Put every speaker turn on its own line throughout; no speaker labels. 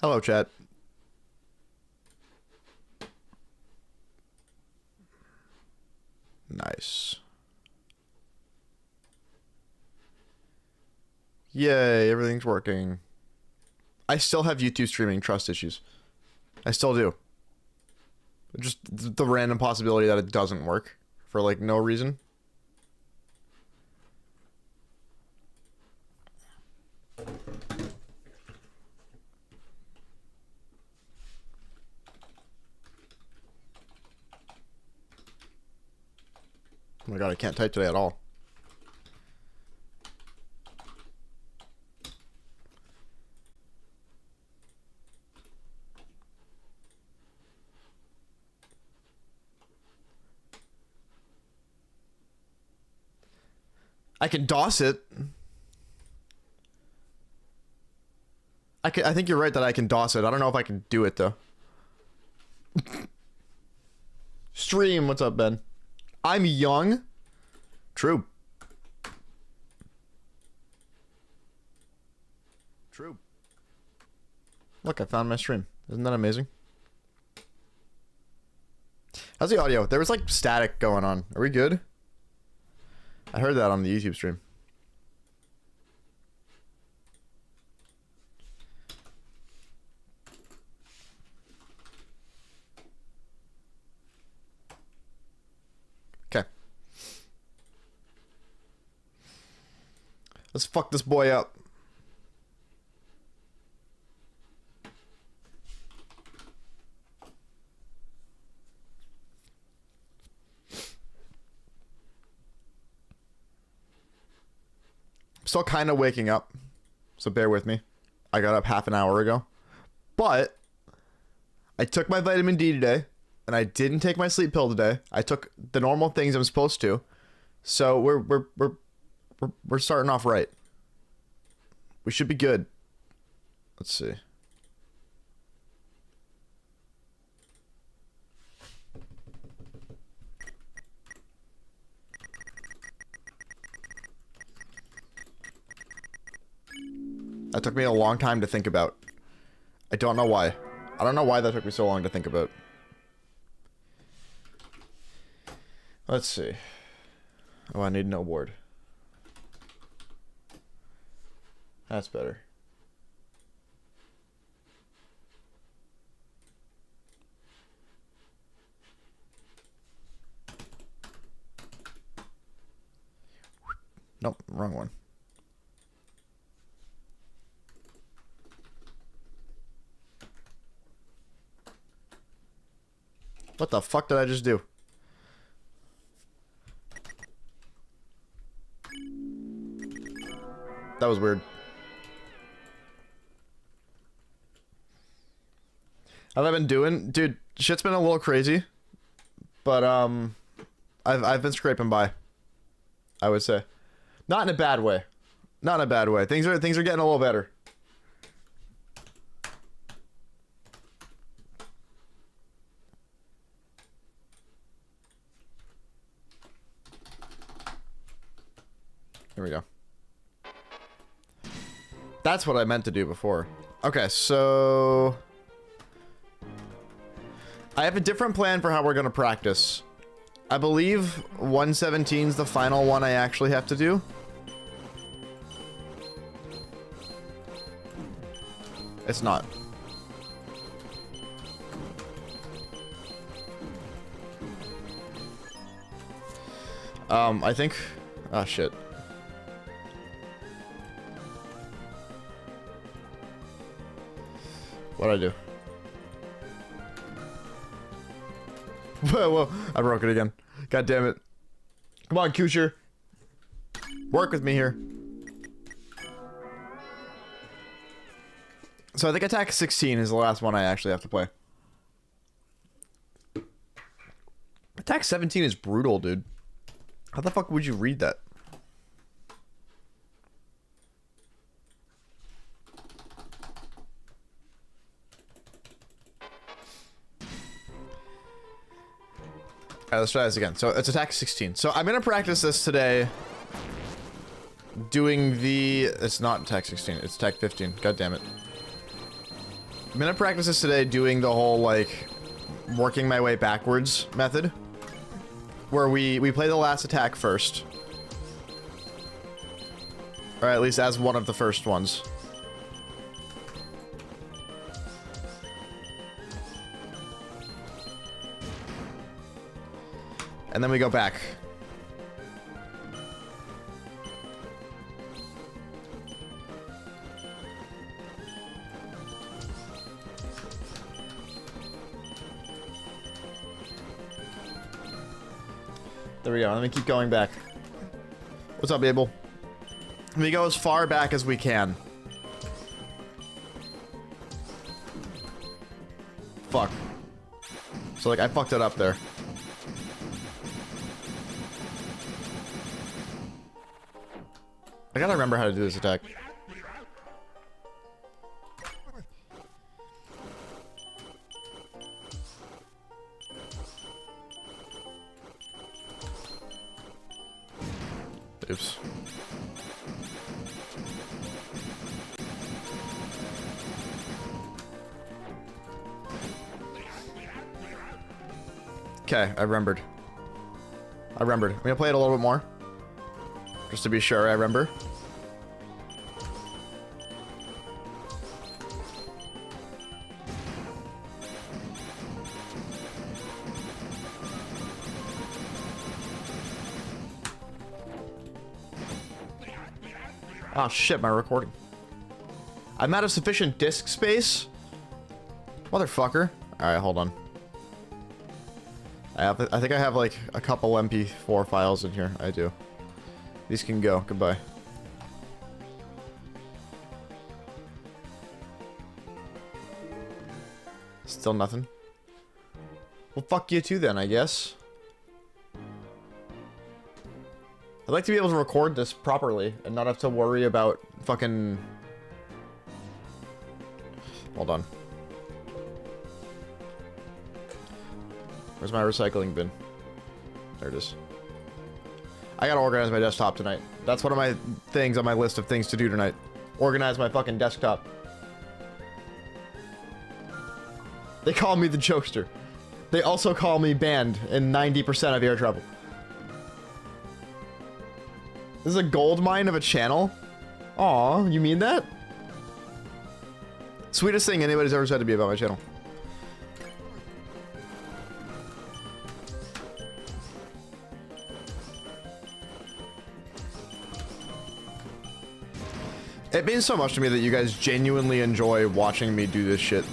Hello, chat. Nice. Yay, everything's working. I still have YouTube streaming trust issues. I still do. Just the random possibility that it doesn't work for like no reason. Oh my god, I can't type today at all. I can DOS it. I think you're right that I can DOS it. I don't know if I can do it though. Stream, what's up, Ben? I'm young. True. True. Look, I found my stream. Isn't that amazing? How's the audio? There was like static going on. Are we good? I heard that on the YouTube stream. Okay. Let's fuck this boy up. Still kind of waking up, so bear with me. I got up half an hour ago, but I took my vitamin D today, and I didn't take my sleep pill today. I took the normal things I'm supposed to, so we're starting off right. We should be good. Let's see. That took me a long time to think about. I don't know why. I don't know why that took me so long to think about. Let's see. Oh, I need no board. That's better. Nope, wrong one. What the fuck did I just do? That was weird. Have I been doing? Dude, shit's been a little crazy. But I've been scraping by. I would say. Not in a bad way. Not in a bad way. Things are getting a little better. Here we go. That's what I meant to do before. Okay, so I have a different plan for how we're gonna practice. I believe 117 is the final one I actually have to do. It's not. I think... Oh, shit. What'd I do? Whoa, whoa. I broke it again. God damn it. Come on, Kucher. Work with me here. So I think attack 16 is the last one I actually have to play. Attack 17 is brutal, dude. How the fuck would you read that? Alright, let's try this again. So it's attack 16. So I'm gonna practice this today. Doing the... It's not attack 16, it's attack 15. God damn it. I'm gonna practice this today doing the whole, like, working my way backwards method. Where we play the last attack first. Or at least as one of the first ones. And then we go back. There we go. Let me keep going back. What's up, Abel? Let me go as far back as we can. Fuck. So, like, I fucked it up there. I gotta remember how to do this attack. Oops. Okay, I remembered. I'm gonna play it a little bit more. Just to be sure I remember. Oh shit, my recording. I'm out of sufficient disk space? Motherfucker. Alright, hold on. I think I have like a couple MP4 files in here. I do. These can go. Goodbye. Still nothing? Well, fuck you too then, I guess. I'd like to be able to record this properly and not have to worry about fucking... Hold on. Where's my recycling bin? There it is. I gotta organize my desktop tonight. That's one of my things on my list of things to do tonight. Organize my fucking desktop. They call me the jokester. They also call me banned in 90% of air travel. This is a gold mine of a channel? Aw, you mean that? Sweetest thing anybody's ever said to me about my channel. It means so much to me that you guys genuinely enjoy watching me do this shit.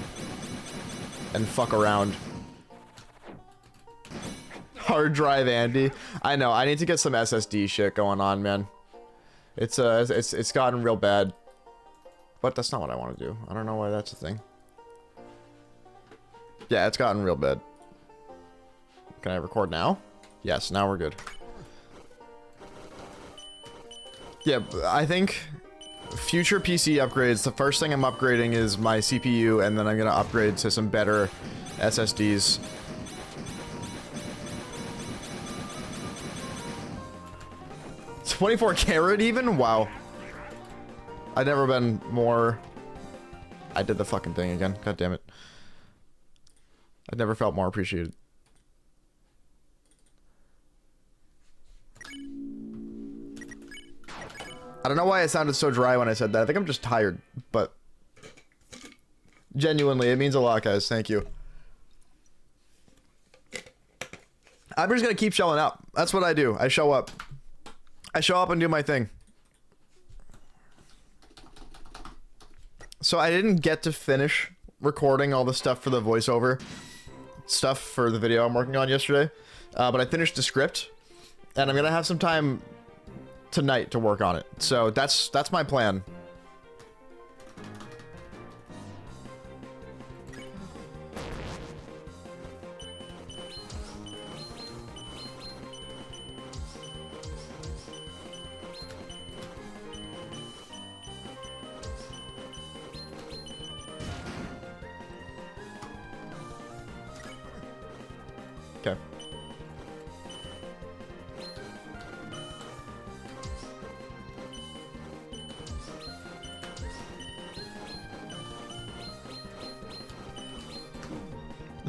And fuck around. Hard drive Andy. I know, I need to get some SSD shit going on, man. It's gotten real bad. But that's not what I want to do. I don't know why that's a thing. Yeah, it's gotten real bad. Can I record now? Yes, now we're good. Yeah, I think future PC upgrades, the first thing I'm upgrading is my CPU, and then I'm gonna upgrade to some better SSDs. $24 karat even? Wow. I've never been more... I did the fucking thing again. God damn it. I've never felt more appreciated. I don't know why it sounded so dry when I said that. I think I'm just tired, but... Genuinely, it means a lot, guys. Thank you. I'm just gonna keep showing up. That's what I do. I show up. I show up and do my thing. So I didn't get to finish recording all the stuff for the voiceover stuff for the video I'm working on yesterday, but I finished the script, and I'm gonna have some time tonight to work on it. So that's my plan. Okay.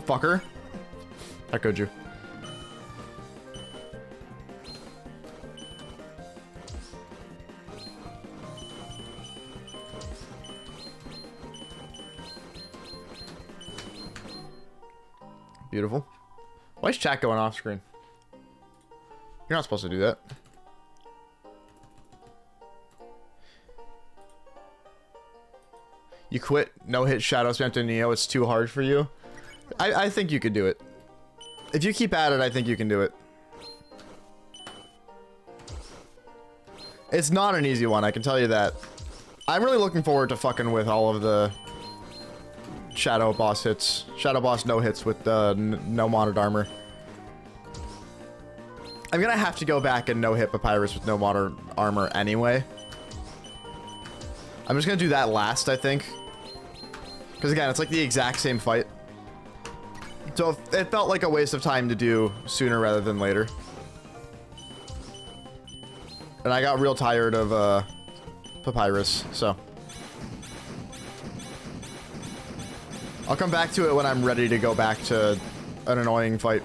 Fucker. Echoed you. Beautiful. Why is chat going off screen? You're not supposed to do that. You quit no hit Shadow Spam to Neo, it's too hard for you. I think you could do it. If you keep at it, I think you can do it. It's not an easy one, I can tell you that. I'm really looking forward to fucking with all of the Shadow Boss hits. Shadow Boss no hits with no modded armor. I'm gonna have to go back and no hit Papyrus with no modded armor anyway. I'm just gonna do that last, I think. Because again, it's like the exact same fight. So it felt like a waste of time to do sooner rather than later. And I got real tired of Papyrus, so. I'll come back to it when I'm ready to go back to an annoying fight.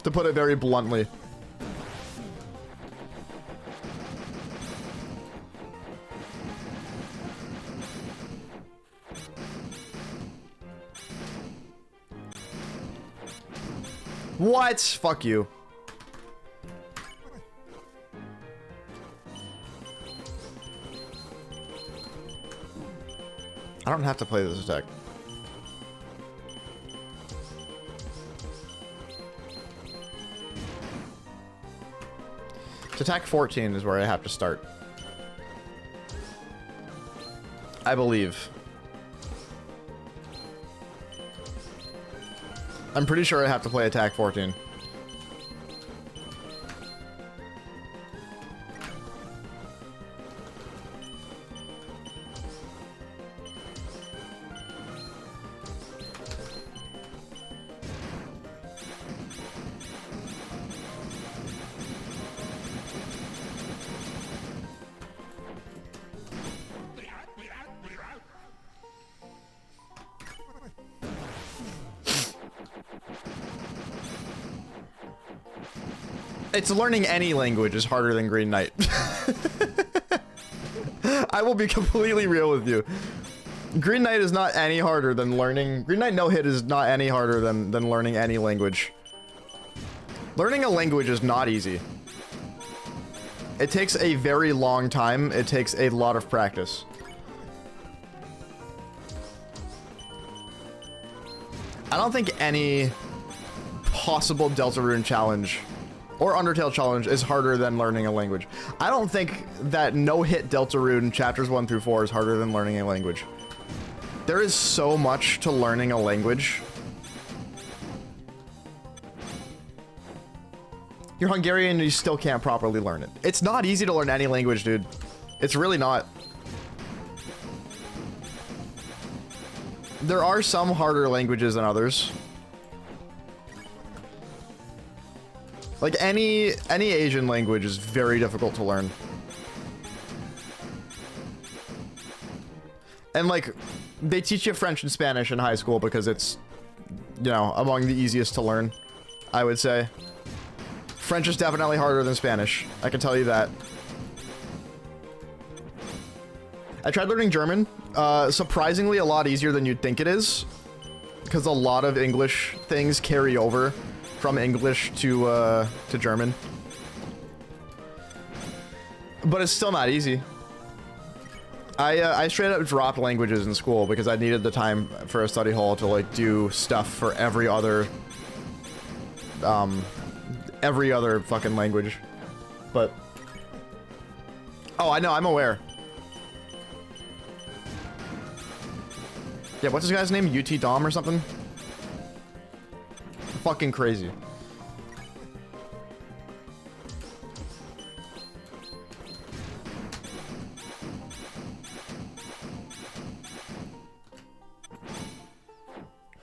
To put it very bluntly. What? Fuck you. I don't have to play this attack. Attack 14 is where I have to start. I believe. I'm pretty sure I have to play attack 14. It's learning any language is harder than Green Knight. I will be completely real with you. Green Knight is not any harder than learning... Green Knight no hit is not any harder than learning any language. Learning a language is not easy. It takes a very long time. It takes a lot of practice. I don't think any possible Deltarune challenge or Undertale challenge is harder than learning a language. I don't think that no-hit Deltarune chapters 1 through 4 is harder than learning a language. There is so much to learning a language. You're Hungarian and you still can't properly learn it. It's not easy to learn any language, dude. It's really not. There are some harder languages than others. Like any Asian language is very difficult to learn. And like, they teach you French and Spanish in high school because it's, you know, among the easiest to learn, I would say. French is definitely harder than Spanish, I can tell you that. I tried learning German, surprisingly a lot easier than you'd think it is, because a lot of English things carry over from English to German. But it's still not easy. I straight up dropped languages in school because I needed the time for a study hall to like do stuff for every other fucking language. But oh, I know, I'm aware. Yeah, what's this guy's name? UT Dom or something? Fucking crazy.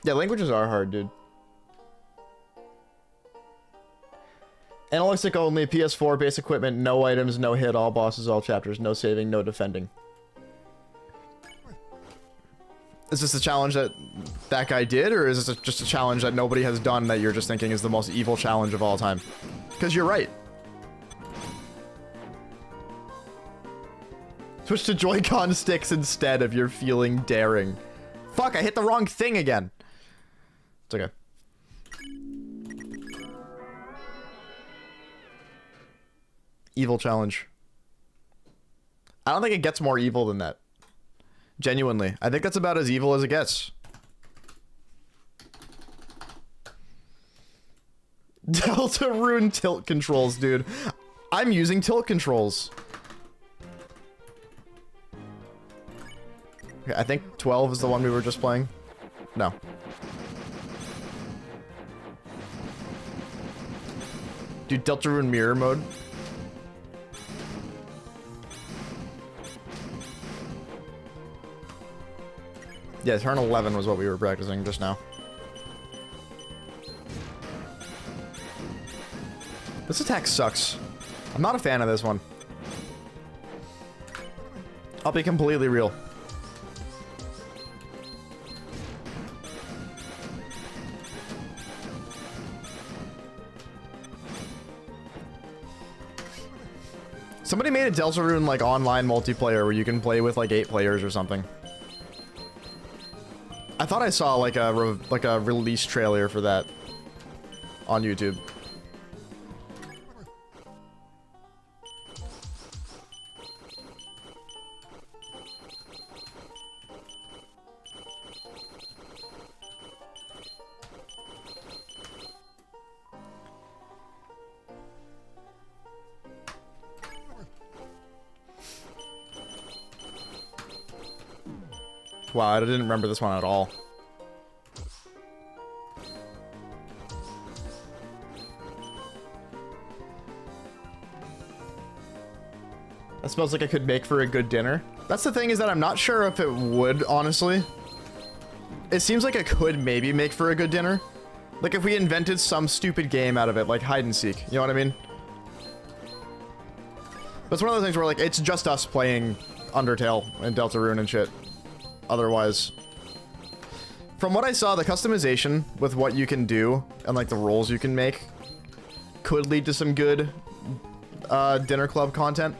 Yeah, languages are hard, dude. Analytic only, PS4, base equipment, no items, no hit, all bosses, all chapters, no saving, no defending. Is this a challenge that that guy did, or is this just a challenge that nobody has done that you're just thinking is the most evil challenge of all time? Because you're right. Switch to Joy-Con sticks instead if you're feeling daring. Fuck, I hit the wrong thing again. It's okay. Evil challenge. I don't think it gets more evil than that. Genuinely. I think that's about as evil as it gets. Deltarune tilt controls, dude. I'm using tilt controls. Okay, I think 12 is the one we were just playing. No. Dude, Deltarune mirror mode. Yeah, turn 11 was what we were practicing just now. This attack sucks. I'm not a fan of this one. I'll be completely real. Somebody made a Deltarune like online multiplayer where you can play with like 8 players or something. I thought I saw like a release trailer for that on YouTube. Wow, I didn't remember this one at all. That smells like it could make for a good dinner. That's the thing, is that I'm not sure if it would, honestly. It seems like it could maybe make for a good dinner. Like if we invented some stupid game out of it, like hide and seek. You know what I mean? But it's one of those things where like it's just us playing Undertale and Deltarune and shit. Otherwise, from what I saw, the customization with what you can do and like the roles you can make could lead to some good dinner club content.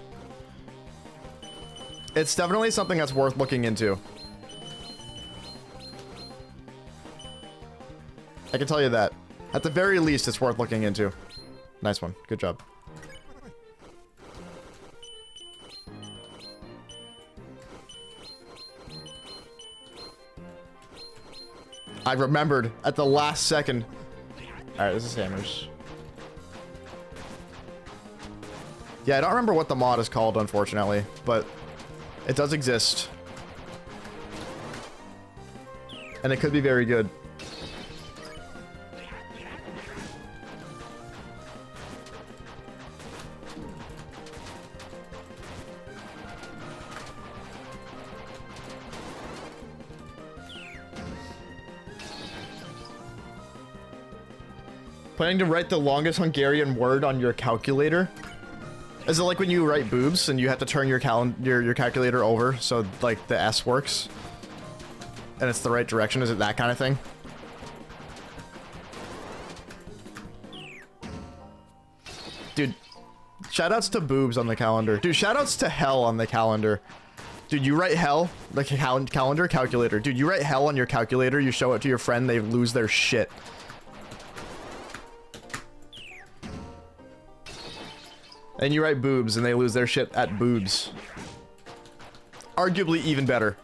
It's definitely something that's worth looking into. I can tell you that. At the very least, it's worth looking into. Nice one. Good job. I remembered at the last second. Alright, this is hammers. Yeah, I don't remember what the mod is called, unfortunately, but it does exist. And it could be very good. Planning to write the longest Hungarian word on your calculator? Is it like when you write boobs and you have to turn your calculator over so like the S works? And it's the right direction? Is it that kind of thing? Dude, shoutouts to boobs on the calendar. Dude, shoutouts to hell on the calendar. Dude, you write hell, like a calculator. Dude, you write hell on your calculator, you show it to your friend, they lose their shit. And you write boobs and they lose their shit at boobs. Arguably even better.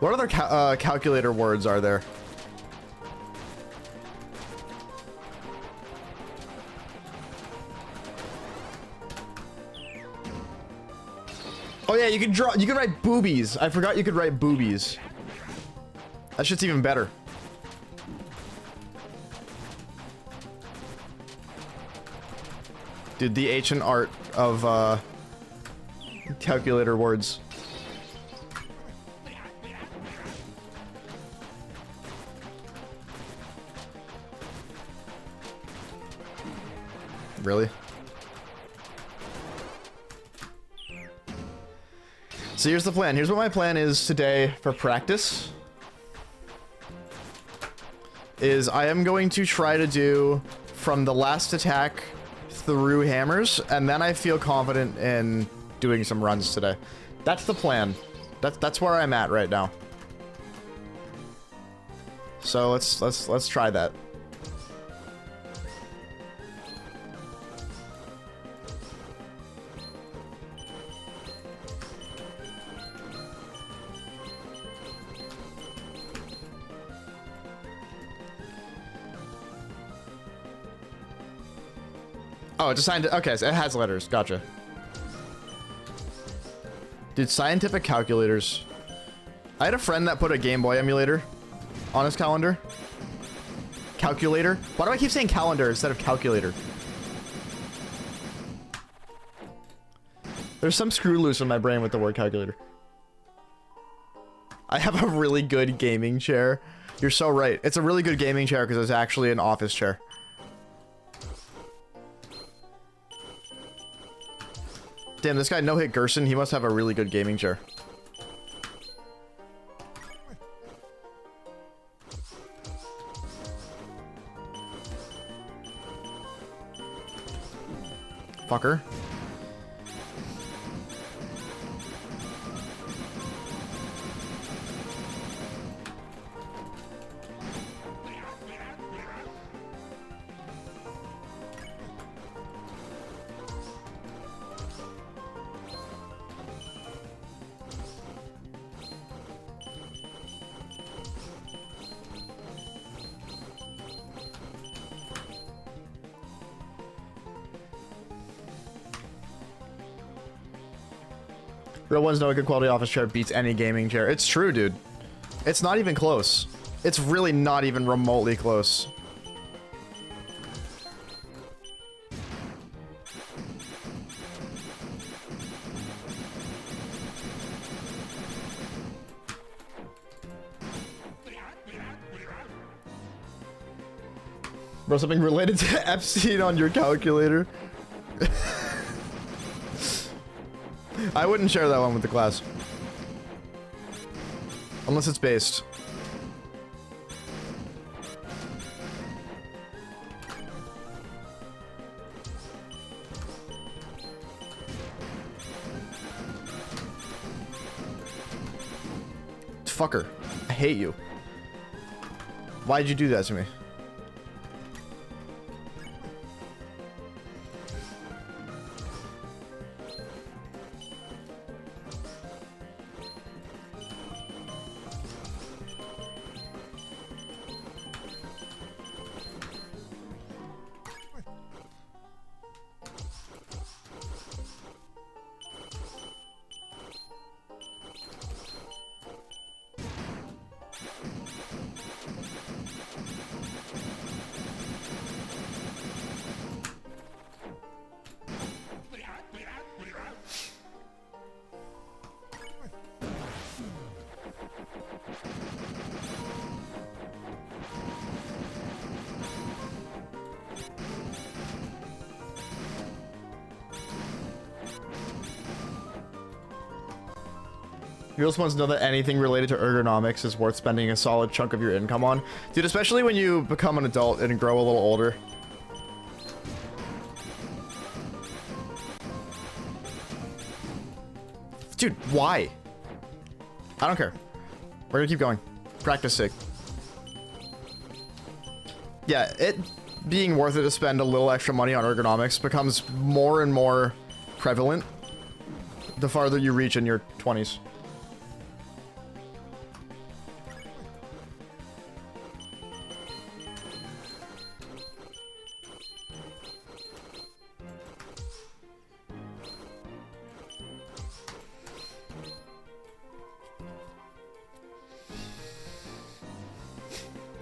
What other calculator words are there? Oh yeah, you can write boobies. I forgot you could write boobies. That shit's even better. Dude, the ancient art of calculator words. Really? So here's the plan. Here's what my plan is today for practice. Is I am going to try to do from the last attack through hammers, and then I feel confident in doing some runs today. That's the plan. That's where I'm at right now. So let's try that. Oh, it's assigned. Okay, so it has letters. Gotcha. Dude, scientific calculators. I had a friend that put a Game Boy emulator on his calendar. Calculator? Why do I keep saying calendar instead of calculator? There's some screw loose in my brain with the word calculator. I have a really good gaming chair. You're so right. It's a really good gaming chair because it's actually an office chair. Damn, this guy no-hit Gerson. He must have a really good gaming chair. Fucker. Real ones know a good quality office chair beats any gaming chair. It's true, dude. It's not even close. It's really not even remotely close. Bro, something related to Epstein on your calculator? I wouldn't share that one with the class. Unless it's based. Fucker. I hate you. Why'd you do that to me? You also want to know that anything related to ergonomics is worth spending a solid chunk of your income on. Dude, especially when you become an adult and grow a little older. Dude, why? I don't care. We're gonna keep going. Practice sake. Yeah, it being worth it to spend a little extra money on ergonomics becomes more and more prevalent the farther you reach in your 20s.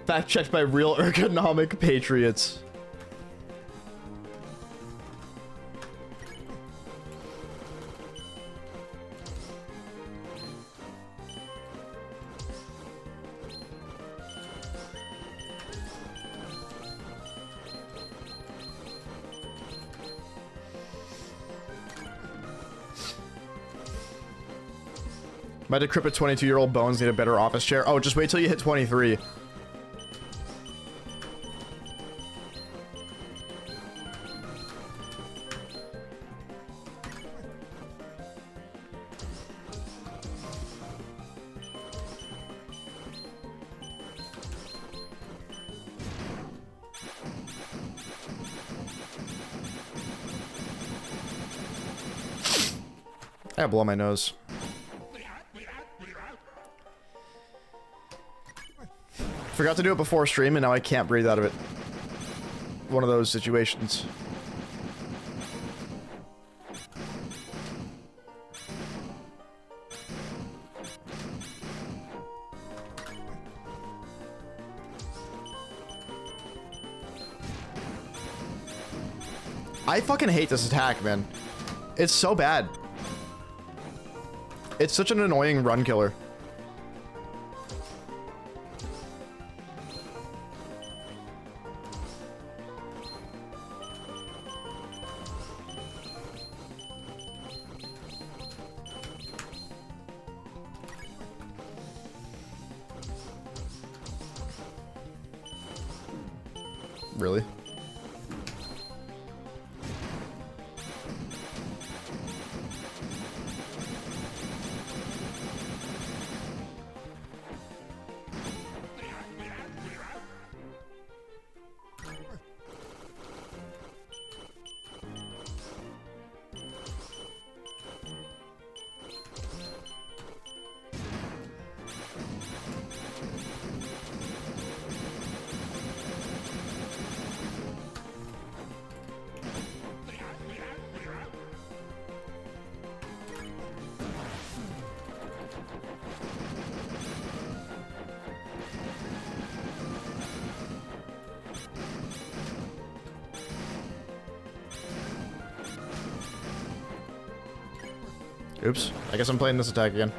Fact checked by real ergonomic patriots. My decrepit 22-year-old bones need a better office chair. Oh, just wait till you hit 23. I gotta blow my nose. Forgot to do it before stream, and now I can't breathe out of it. One of those situations. I fucking hate this attack, man. It's so bad. It's such an annoying run killer. Really? Oops. I guess I'm playing this attack again.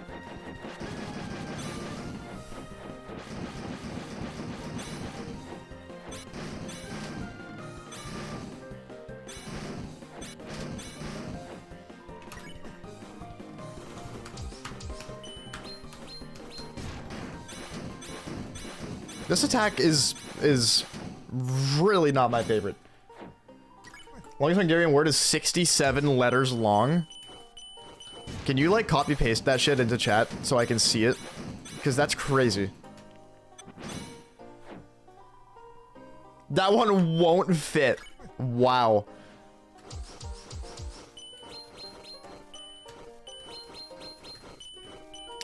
This attack is really not my favorite. Longest Hungarian word is 67 letters long. Can you, like, copy-paste that shit into chat so I can see it? Because that's crazy. That one won't fit. Wow.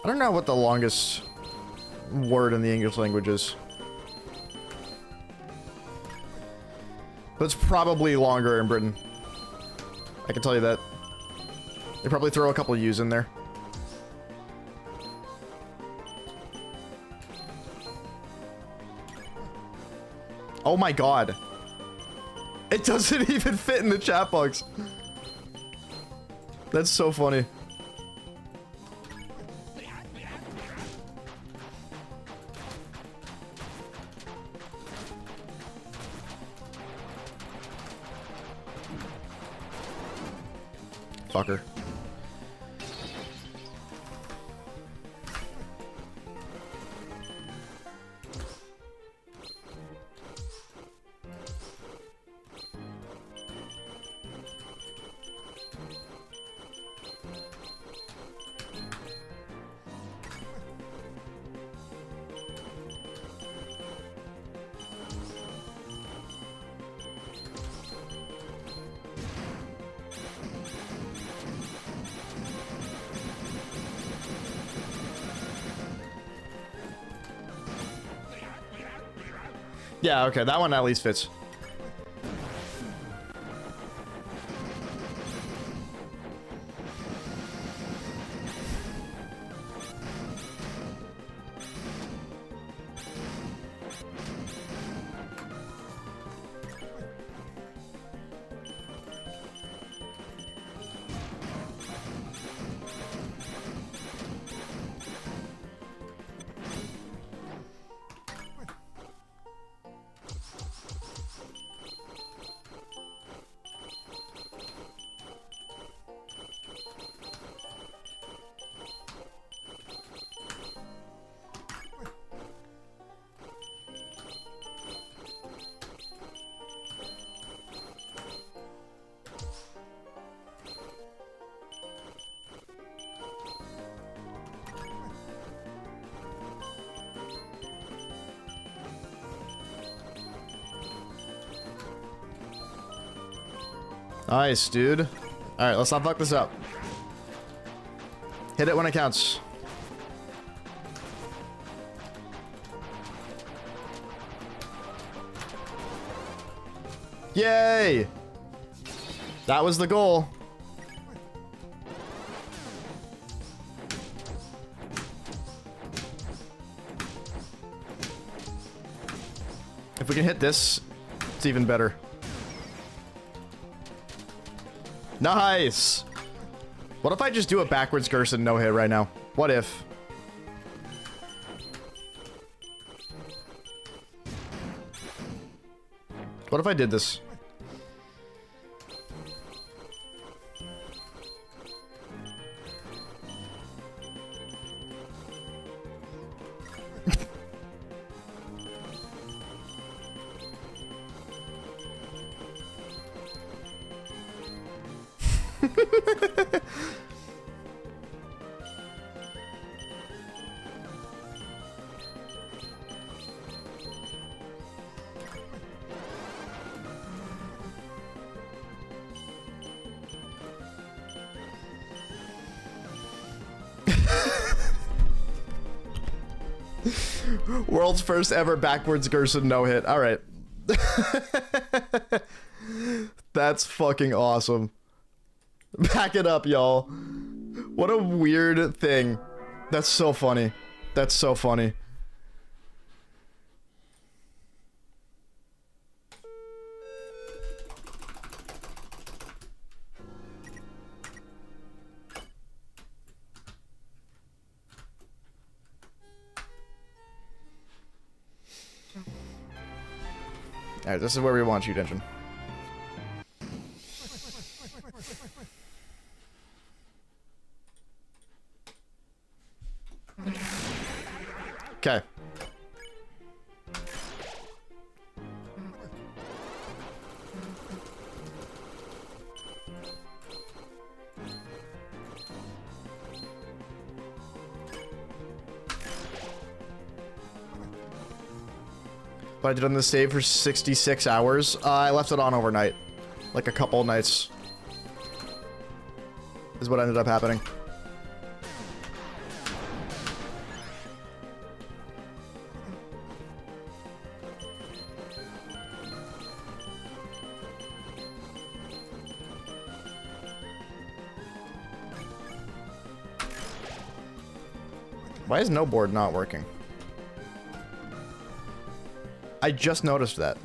I don't know what the longest word in the English language is. But it's probably longer in Britain. I can tell you that. They probably throw a couple U's in there. Oh my god. It doesn't even fit in the chat box. That's so funny. Fucker. Yeah, okay, that one at least fits. Nice, dude. Alright, let's not fuck this up. Hit it when it counts. Yay! That was the goal. If we can hit this, it's even better. Nice! What if I just do a backwards Gerson no hit right now? What if? What if I did this? World's first ever backwards Gerson no hit. All right. That's fucking awesome. Back it up, y'all. What a weird thing. That's so funny. That's so funny. Alright, this is where we want you, Denton. Okay. But I did on the save for 66 hours. I left it on overnight. Like a couple nights. Is what ended up happening. Why is no board not working? I just noticed that.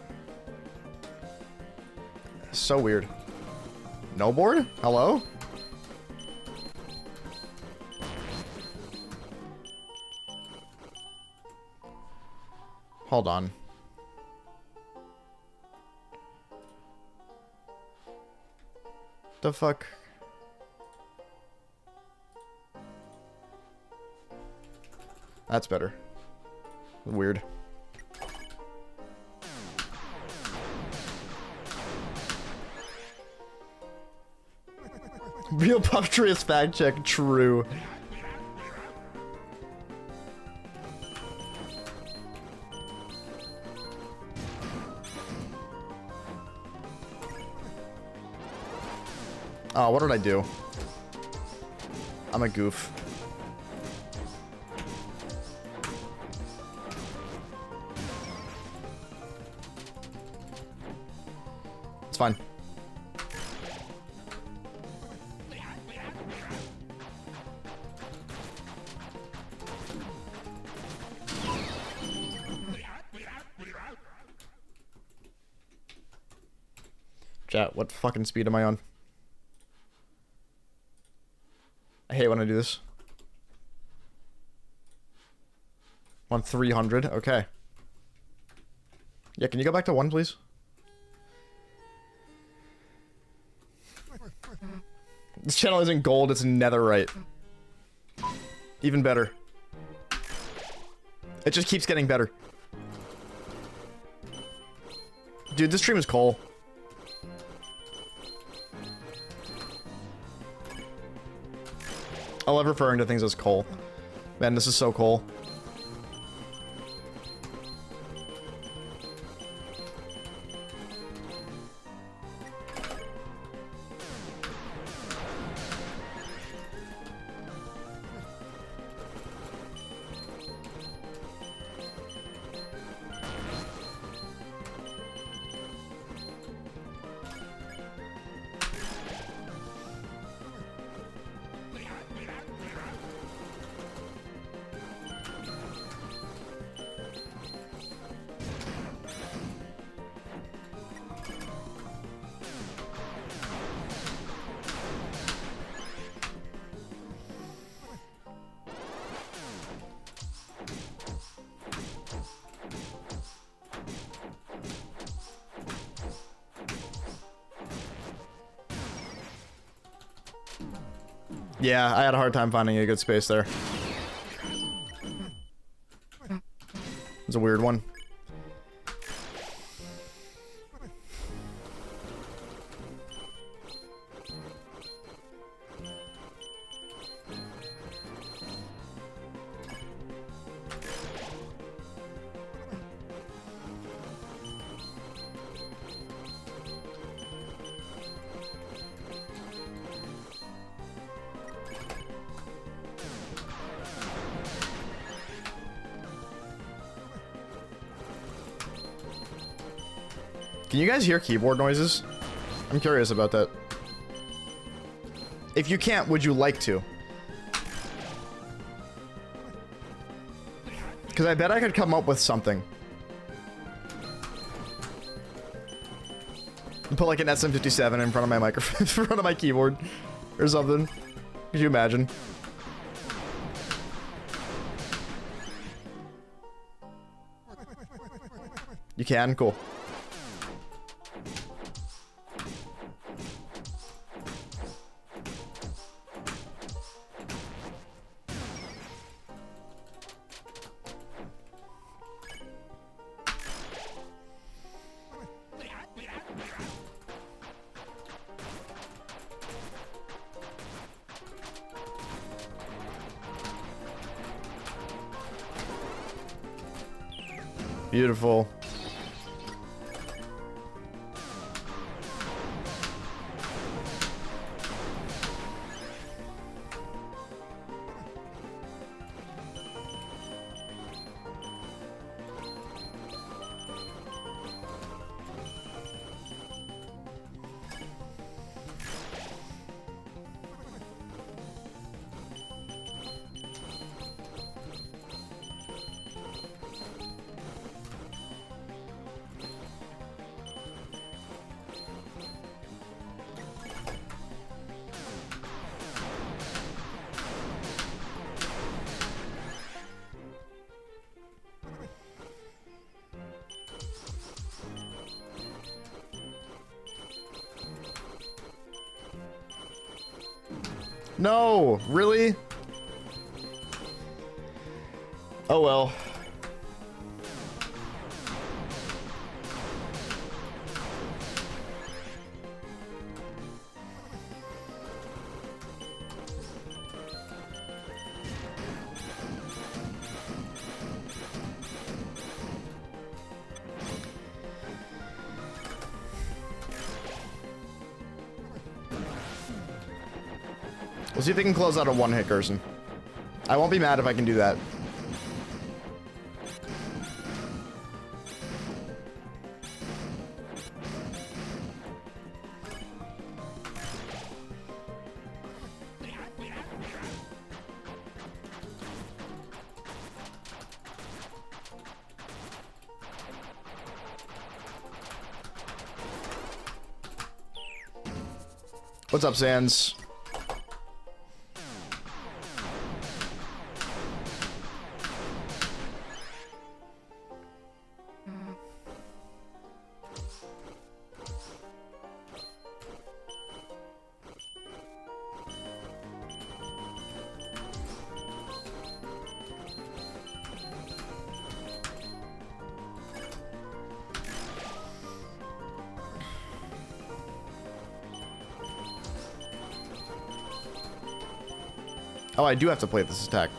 So weird. No board? Hello? Hold on. The fuck? That's better. Weird. Real puppetry is fact check true. Oh, what did I do? I'm a goof. It's fine. Chat, what fucking speed am I on? I hate when I do this. I'm on 300, okay. Yeah, can you go back to 1, please? This channel isn't gold, it's netherite. Even better. It just keeps getting better. Dude, this stream is coal. I love referring to things as coal. Man, this is so cool. Yeah, I had a hard time finding a good space there. It's a weird one. Can you guys hear keyboard noises? I'm curious about that. If you can't, would you like to? Because I bet I could come up with something. Put like an SM57 in front of my microphone, in front of my keyboard, or something. Could you imagine? You can? Cool. Beautiful. No, really? Oh well. We'll see if they can close out a one-hit Gerson. I won't be mad if I can do that. What's up, Sans? Oh, I do have to play this attack.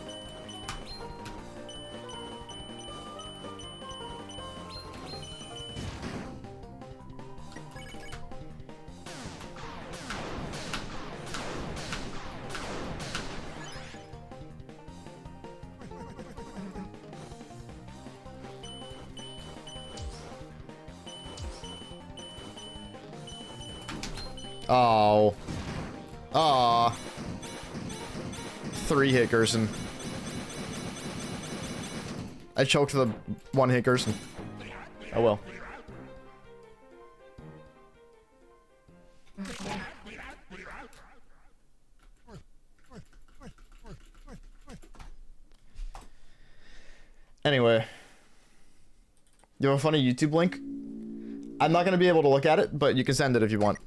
Oh. Aw. 3-hit Gerson. I choked the 1-hit Gerson. Oh well. Anyway. You have a funny YouTube link? I'm not gonna be able to look at it, but you can send it if you want.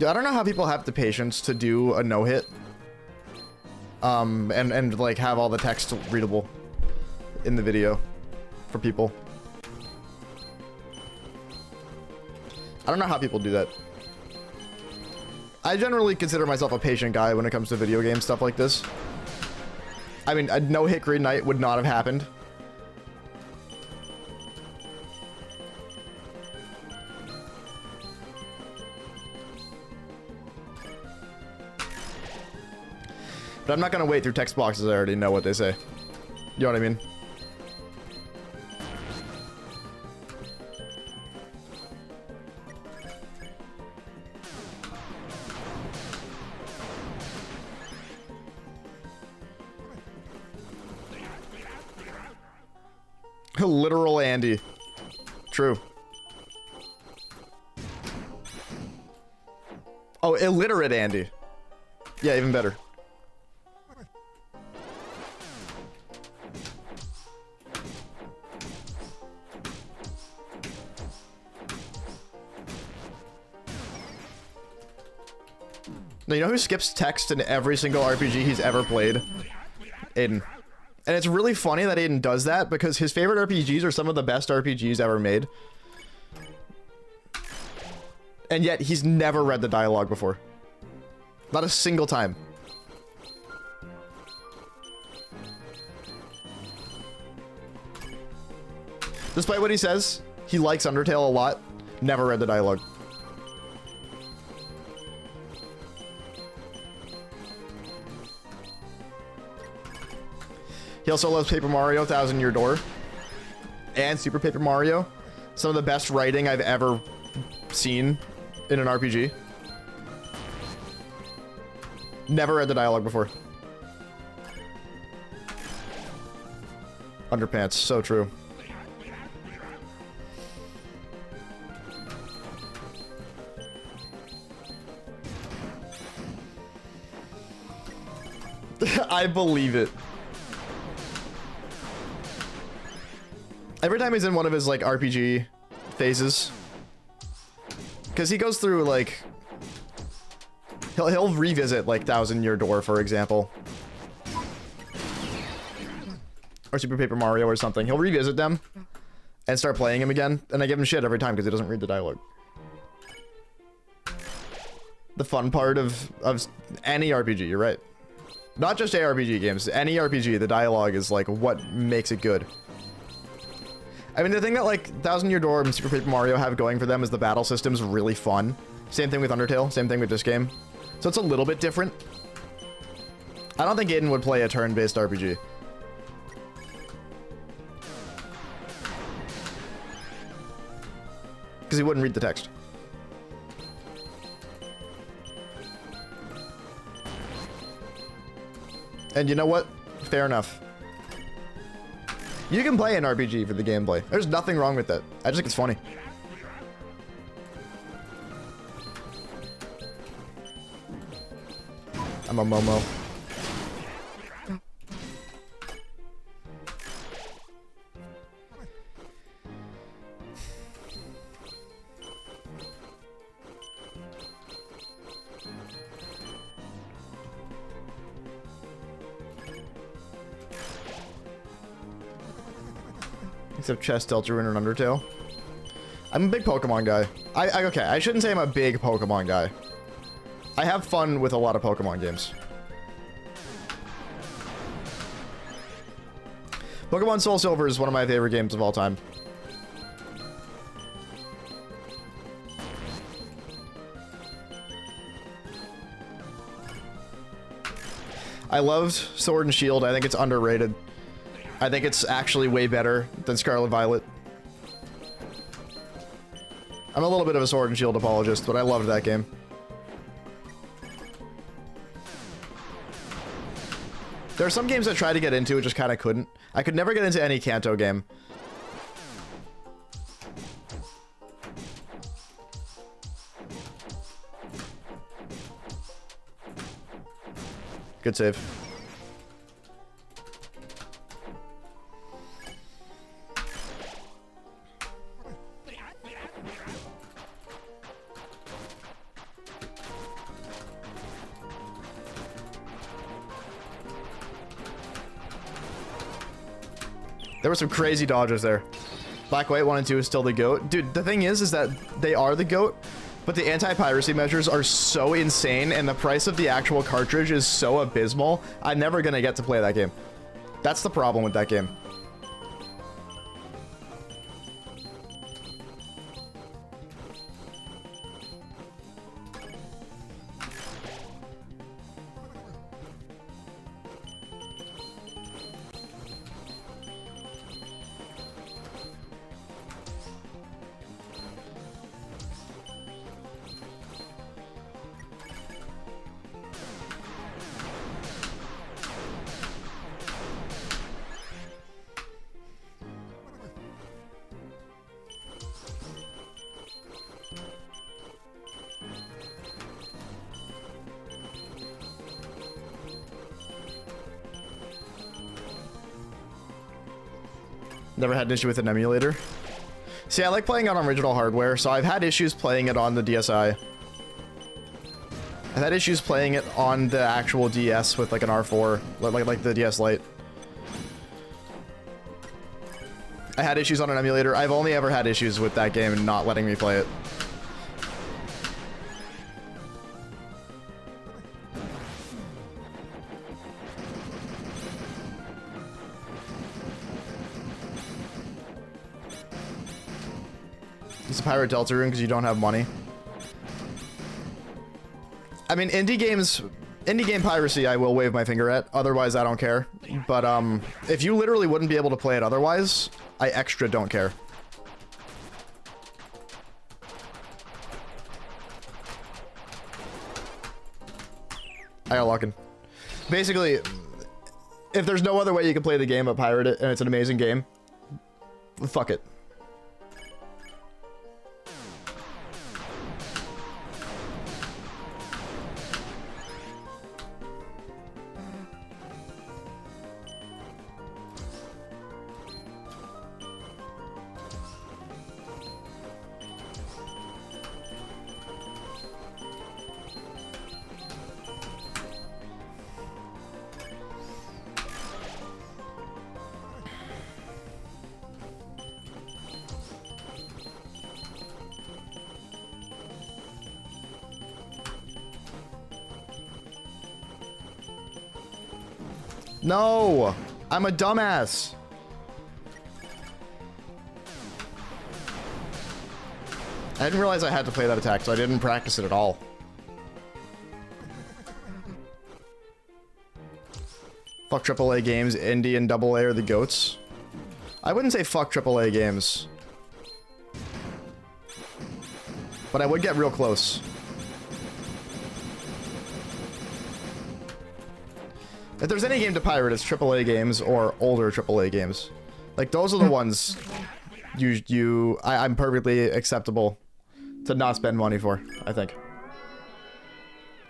Yeah, I don't know how people have the patience to do a no-hit. And like have all the text readable in the video for people. I don't know how people do that. I generally consider myself a patient guy when it comes to video game stuff like this. I mean, a no-hit Green Knight would not have happened. But I'm not gonna wait through text boxes. I already know what they say. You know what I mean? Literal Andy. True. Oh, illiterate Andy. Yeah, even better. Now, you know who skips text in every single RPG he's ever played? Aiden. And it's really funny that Aiden does that because his favorite RPGs are some of the best RPGs ever made. And yet he's never read the dialogue before. Not a single time. Despite what he says, he likes Undertale a lot. Never read the dialogue. He also loves Paper Mario, Thousand Year Door, and Super Paper Mario. Some of the best writing I've ever seen in an RPG. Never read the dialogue before. Underpants, so true. I believe it. Every time he's in one of his, like, RPG phases. Because he goes through, like... He'll revisit, like, Thousand Year Door, for example. Or Super Paper Mario or something. He'll revisit them. And start playing him again. And I give him shit every time because he doesn't read the dialogue. The fun part of any RPG, you're right. Not just ARPG games. Any RPG, the dialogue is, like, what makes it good. I mean, the thing that, like, Thousand Year Door and Super Paper Mario have going for them is the battle system's really fun. Same thing with Undertale, same thing with this game. So it's a little bit different. I don't think Aiden would play a turn-based RPG. Because he wouldn't read the text. And you know what? Fair enough. You can play an RPG for the gameplay. There's nothing wrong with that. I just think it's funny. I'm a Momo. Except Chess, Deltarune, and Undertale. I'm a big Pokemon guy. Okay, I shouldn't say I'm a big Pokemon guy. I have fun with a lot of Pokemon games. Pokemon Soul Silver is one of my favorite games of all time. I loved Sword and Shield. I think it's underrated. I think it's actually way better than Scarlet Violet. I'm a little bit of a Sword and Shield apologist, but I loved that game. There are some games I tried to get into, just kind of couldn't. I could never get into any Kanto game. Good save. There were some crazy dodges there. Black, White 1 and 2 is still the GOAT. Dude, the thing is that they are the GOAT, but the anti-piracy measures are so insane, and the price of the actual cartridge is so abysmal, I'm never gonna get to play that game. That's the problem with that game. Never had an issue with an emulator. See, I like playing on original hardware, so I've had issues playing it on the DSi. I've had issues playing it on the actual DS with like an R4, like the DS Lite. I had issues on an emulator. I've only ever had issues with that game and not letting me play it. It's a Pirate Delta Rune because you don't have money. I mean, indie game piracy, I will wave my finger at. Otherwise, I don't care. But if you literally wouldn't be able to play it otherwise, I extra don't care. I got locking. Basically, if there's no other way you can play the game but pirate it, and it's an amazing game, fuck it. No! I'm a dumbass! I didn't realize I had to play that attack, so I didn't practice it at all. Fuck AAA games, indie and AA are the GOATs. I wouldn't say fuck AAA games. But I would get real close. If there's any game to pirate, it's AAA games or older AAA games. Like, those are the ones I'm perfectly acceptable to not spend money for, I think.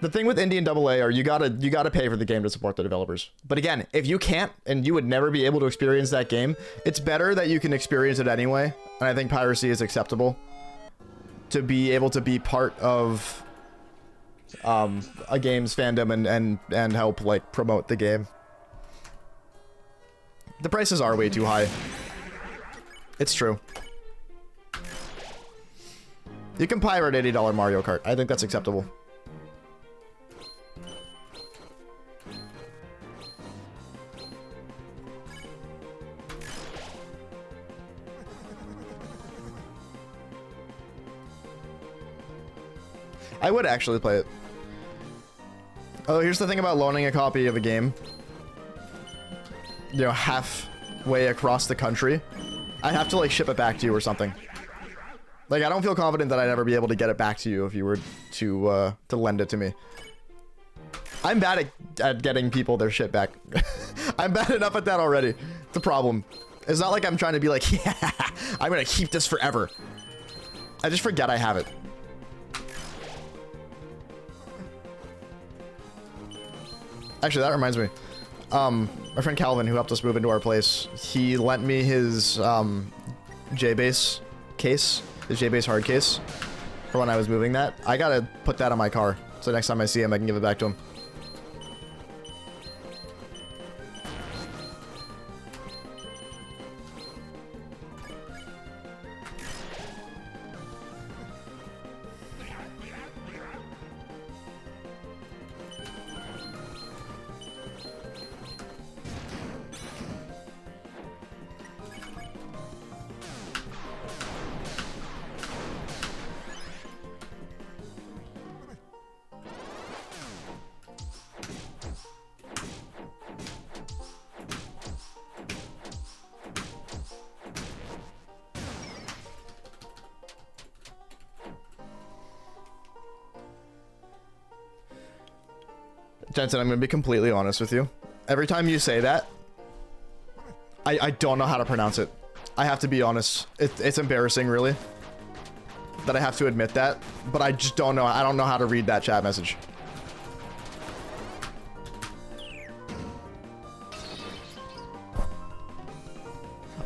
The thing with indie and AA are you gotta pay for the game to support the developers. But again, if you can't, and you would never be able to experience that game, it's better that you can experience it anyway. And I think piracy is acceptable. To be able to be part of a game's fandom and help like promote the game. The prices are way too high. It's true. You can pirate $80 Mario Kart. I think that's acceptable. I would actually play it. Oh, here's the thing about loaning a copy of a game. You know, halfway across the country. I'd have to, like, ship it back to you or something. Like, I don't feel confident that I'd ever be able to get it back to you if you were to lend it to me. I'm bad at getting people their shit back. I'm bad enough at that already. It's a problem. It's not like I'm trying to be like, yeah, I'm gonna keep this forever. I just forget I have it. Actually, that reminds me. My friend Calvin, who helped us move into our place, he lent me his J-Base case, his J-Base hard case, for when I was moving that. I gotta put that on my car, so next time I see him, I can give it back to him. Jensen, I'm gonna be completely honest with you. Every time you say that, I don't know how to pronounce it. I have to be honest. It's embarrassing, really, that I have to admit that, but I just don't know. I don't know how to read that chat message.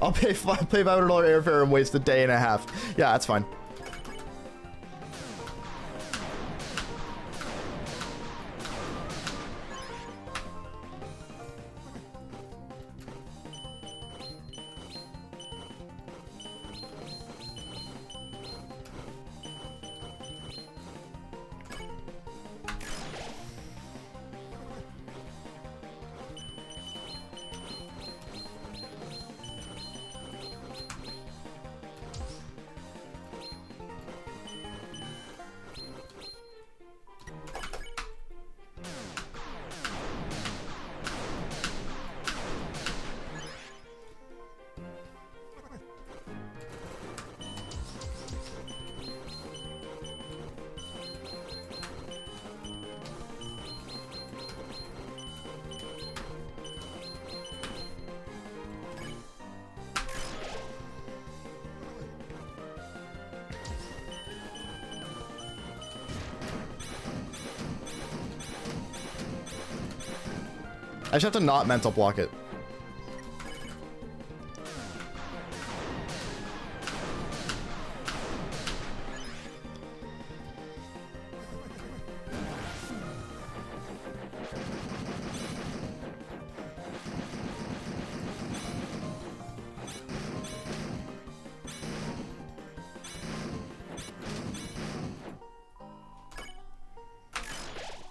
I'll pay $500 airfare and waste a day and a half. Yeah, that's fine. I just have to not mental block it.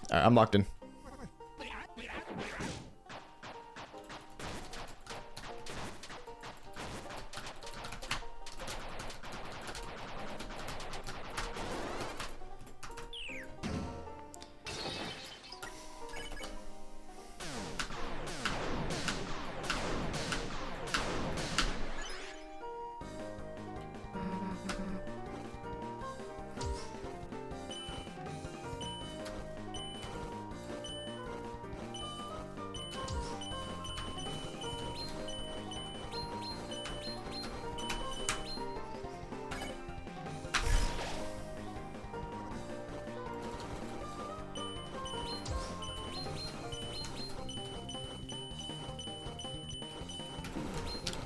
Alright, I'm locked in.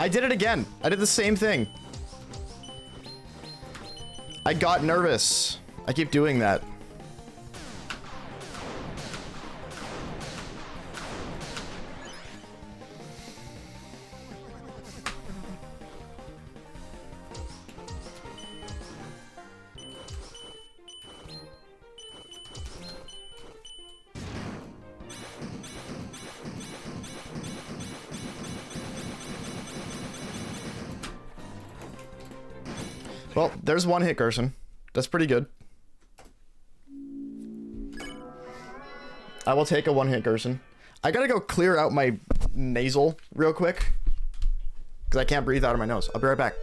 I did it again. I did the same thing. I got nervous. I keep doing that. Well, there's one hit, Gerson. That's pretty good. I will take a one hit, Gerson. I gotta go clear out my nasal real quick, because I can't breathe out of my nose. I'll be right back.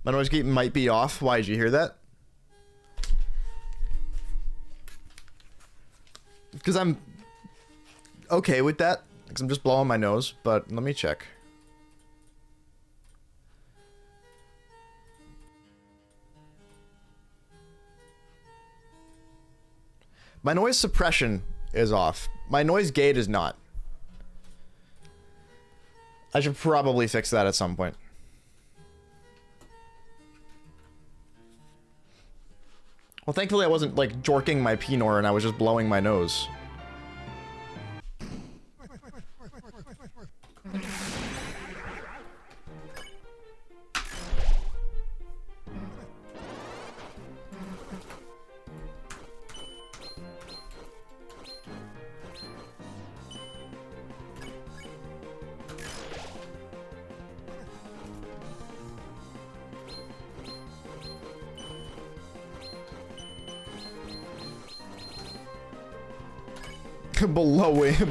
My noise gate might be off. Why, did you hear that? Because I'm okay with that. Because I'm just blowing my nose. But let me check. My noise suppression is off. My noise gate is not. I should probably fix that at some point. Well, thankfully I wasn't, like, jorking my Pinor and I was just blowing my nose.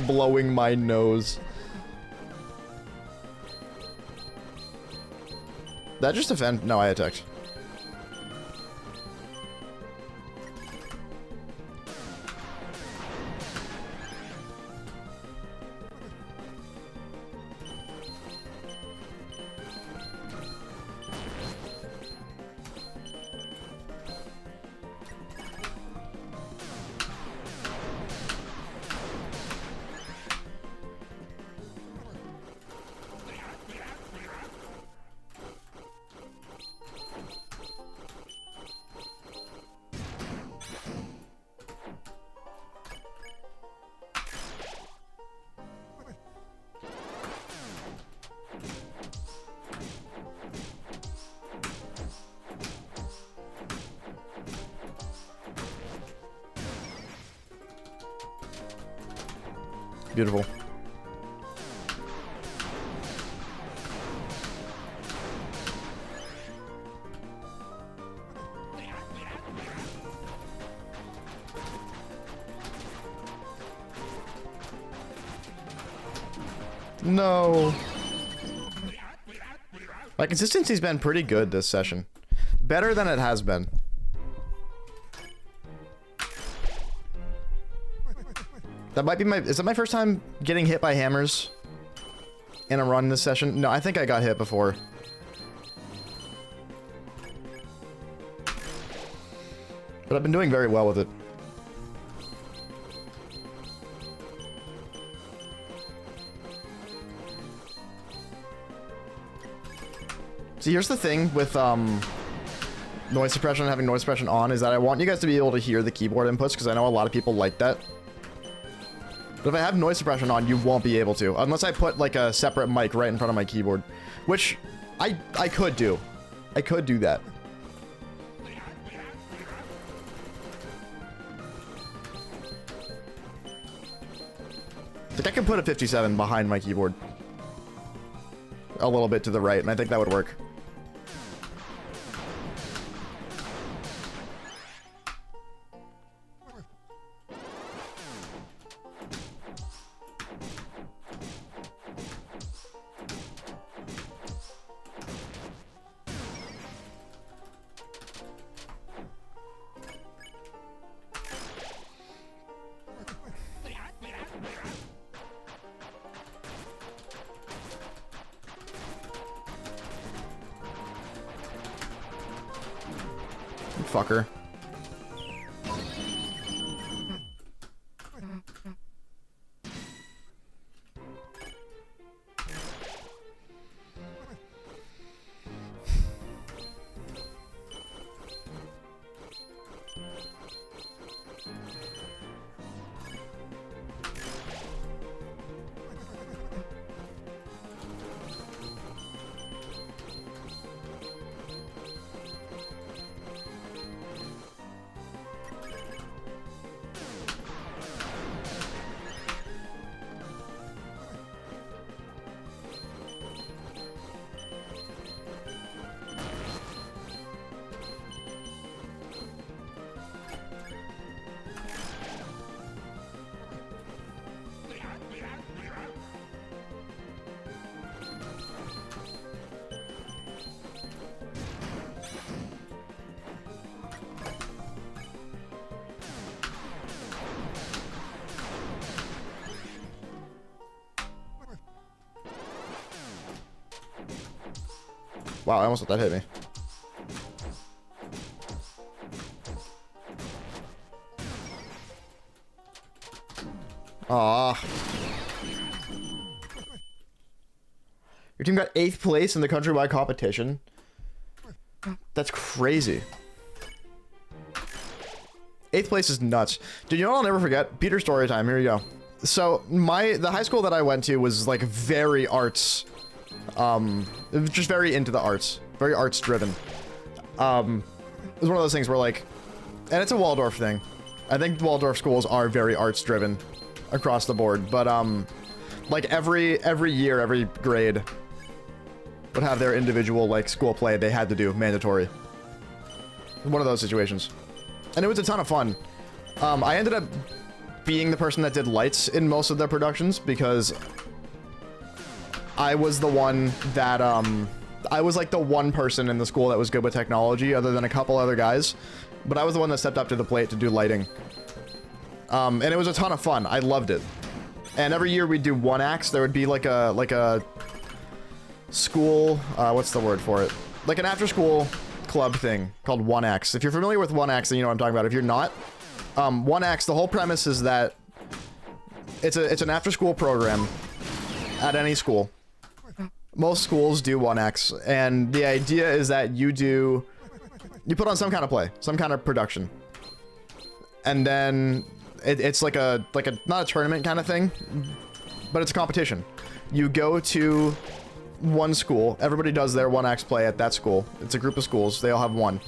Blowing my nose. That just offend? No, I attacked. Beautiful. No. My consistency's been pretty good this session. Better than it has been. That might be my... Is that my first time getting hit by hammers in a run this session? No, I think I got hit before. But I've been doing very well with it. See, here's the thing with noise suppression and having noise suppression on is that I want you guys to be able to hear the keyboard inputs because I know a lot of people like that. But if I have noise suppression on, you won't be able to. Unless I put, like, a separate mic right in front of my keyboard. Which, I could do. I could do that. Like, I could put a 57 behind my keyboard. A little bit to the right, and I think that would work. Fucker. Wow, I almost let that hit me. Aw. Your team got 8th place in the countrywide competition. That's crazy. 8th place is nuts. Dude, you know what I'll never forget? Peter story time. Here you go. So the high school that I went to was like very arts. It was just very into the arts. Very arts driven. It was one of those things where like, and it's a Waldorf thing. I think Waldorf schools are very arts driven across the board. But like every year, every grade would have their individual like school play they had to do mandatory. One of those situations. And it was a ton of fun. I ended up being the person that did lights in most of their productions because I was the one that, I was like the one person in the school that was good with technology other than a couple other guys. But I was the one that stepped up to the plate to do lighting. And it was a ton of fun. I loved it. And every year we'd do one acts. There would be like a school, what's the word for it? Like an after school club thing called 1X. If you're familiar with 1X, then you know what I'm talking about. If you're not, 1X, the whole premise is that it's an after school program at any school. Most schools do 1X, and the idea is that you put on some kind of play, some kind of production. And then it's like a not a tournament kind of thing, but it's a competition. You go to one school, everybody does their 1X play at that school. It's a group of schools, they all have one.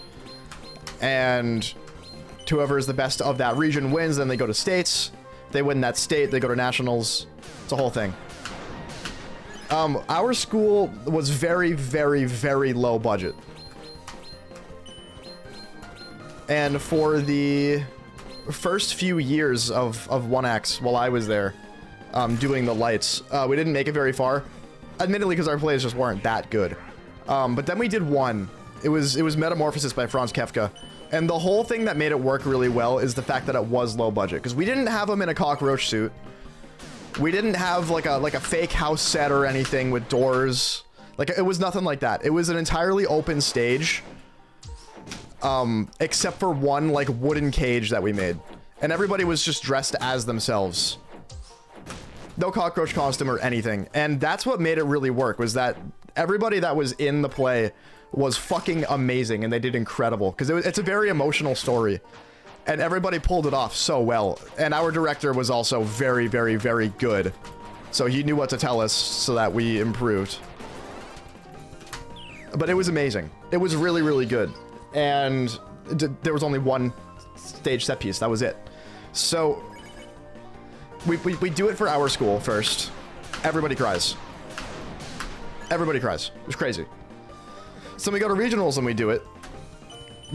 And whoever is the best of that region wins, then they go to states. They win that state, they go to nationals. It's a whole thing. Our school was very, very, very low budget. And for the first few years of 1X while I was there, doing the lights, we didn't make it very far. Admittedly, because our plays just weren't that good. But then we did one. It was Metamorphosis by Franz Kafka. And the whole thing that made it work really well is the fact that it was low budget. Because we didn't have him in a cockroach suit. We didn't have like a fake house set or anything with doors. Like, it was nothing like that. It was an entirely open stage. Except for one like wooden cage that we made. And everybody was just dressed as themselves. No cockroach costume or anything. And that's what made it really work, was that everybody that was in the play was fucking amazing, and they did incredible. Because it's a very emotional story. And everybody pulled it off so well. And our director was also very, very, very good. So he knew what to tell us so that we improved. But it was amazing. It was really, really good. And there was only one stage set piece. That was it. So we do it for our school first. Everybody cries. Everybody cries. It was crazy. So we go to regionals and we do it.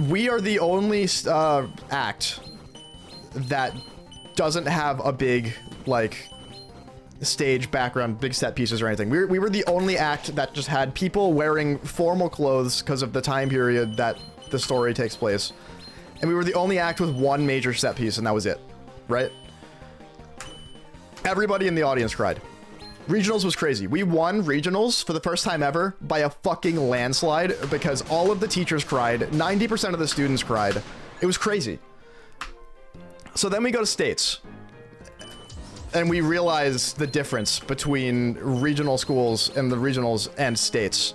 We are the only act that doesn't have a big, like, stage background, big set pieces or anything. We were the only act that just had people wearing formal clothes because of the time period that the story takes place. And we were the only act with one major set piece, and that was it. Right? Everybody in the audience cried. Regionals was crazy. We won regionals for the first time ever by a fucking landslide because all of the teachers cried. 90% of the students cried. It was crazy. So then we go to states. And we realize the difference between regional schools and the regionals and states.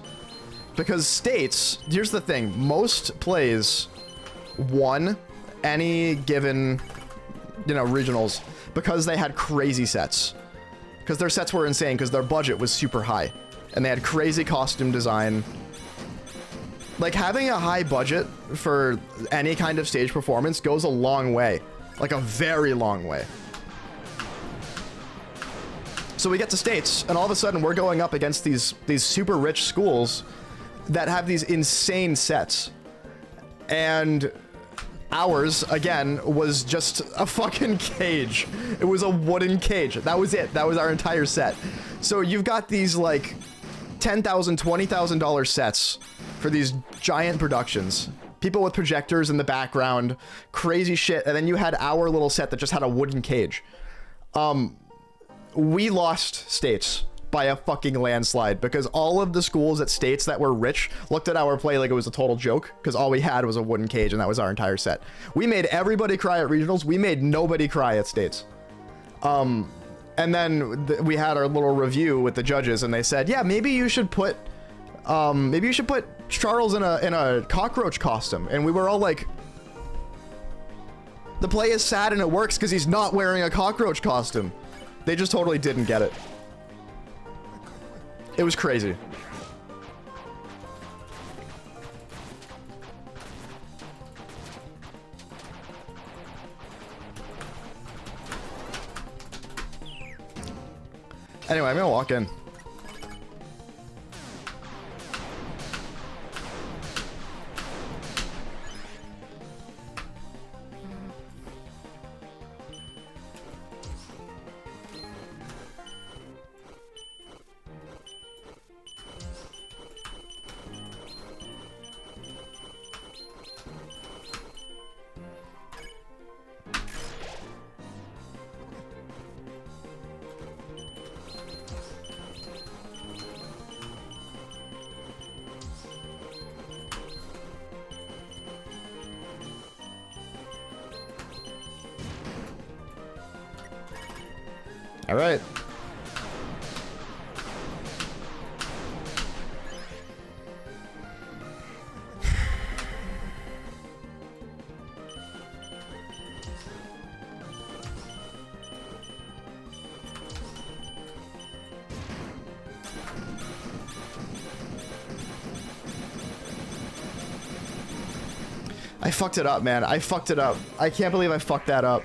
Because states, here's the thing. Most plays won any given, regionals because they had crazy sets. Because their sets were insane because their budget was super high. And they had crazy costume design. Like, having a high budget for any kind of stage performance goes a long way. Like, a very long way. So we get to states, and all of a sudden we're going up against these super rich schools that have these insane sets. And ours, again, was just a fucking cage. It was a wooden cage. That was it. That was our entire set. So you've got these, like, $10,000, $20,000 sets for these giant productions. People with projectors in the background, crazy shit. And then you had our little set that just had a wooden cage. We lost states by a fucking landslide, because all of the schools at states that were rich looked at our play like it was a total joke, because all we had was a wooden cage and that was our entire set. We made everybody cry at regionals. We made nobody cry at states. And then we had our little review with the judges, and they said, yeah, maybe you should put Charles in a cockroach costume. And we were all like, the play is sad and it works because he's not wearing a cockroach costume. They just totally didn't get it. It was crazy. Anyway, I'm gonna walk in. All right. I fucked it up, man. I fucked it up. I can't believe I fucked that up.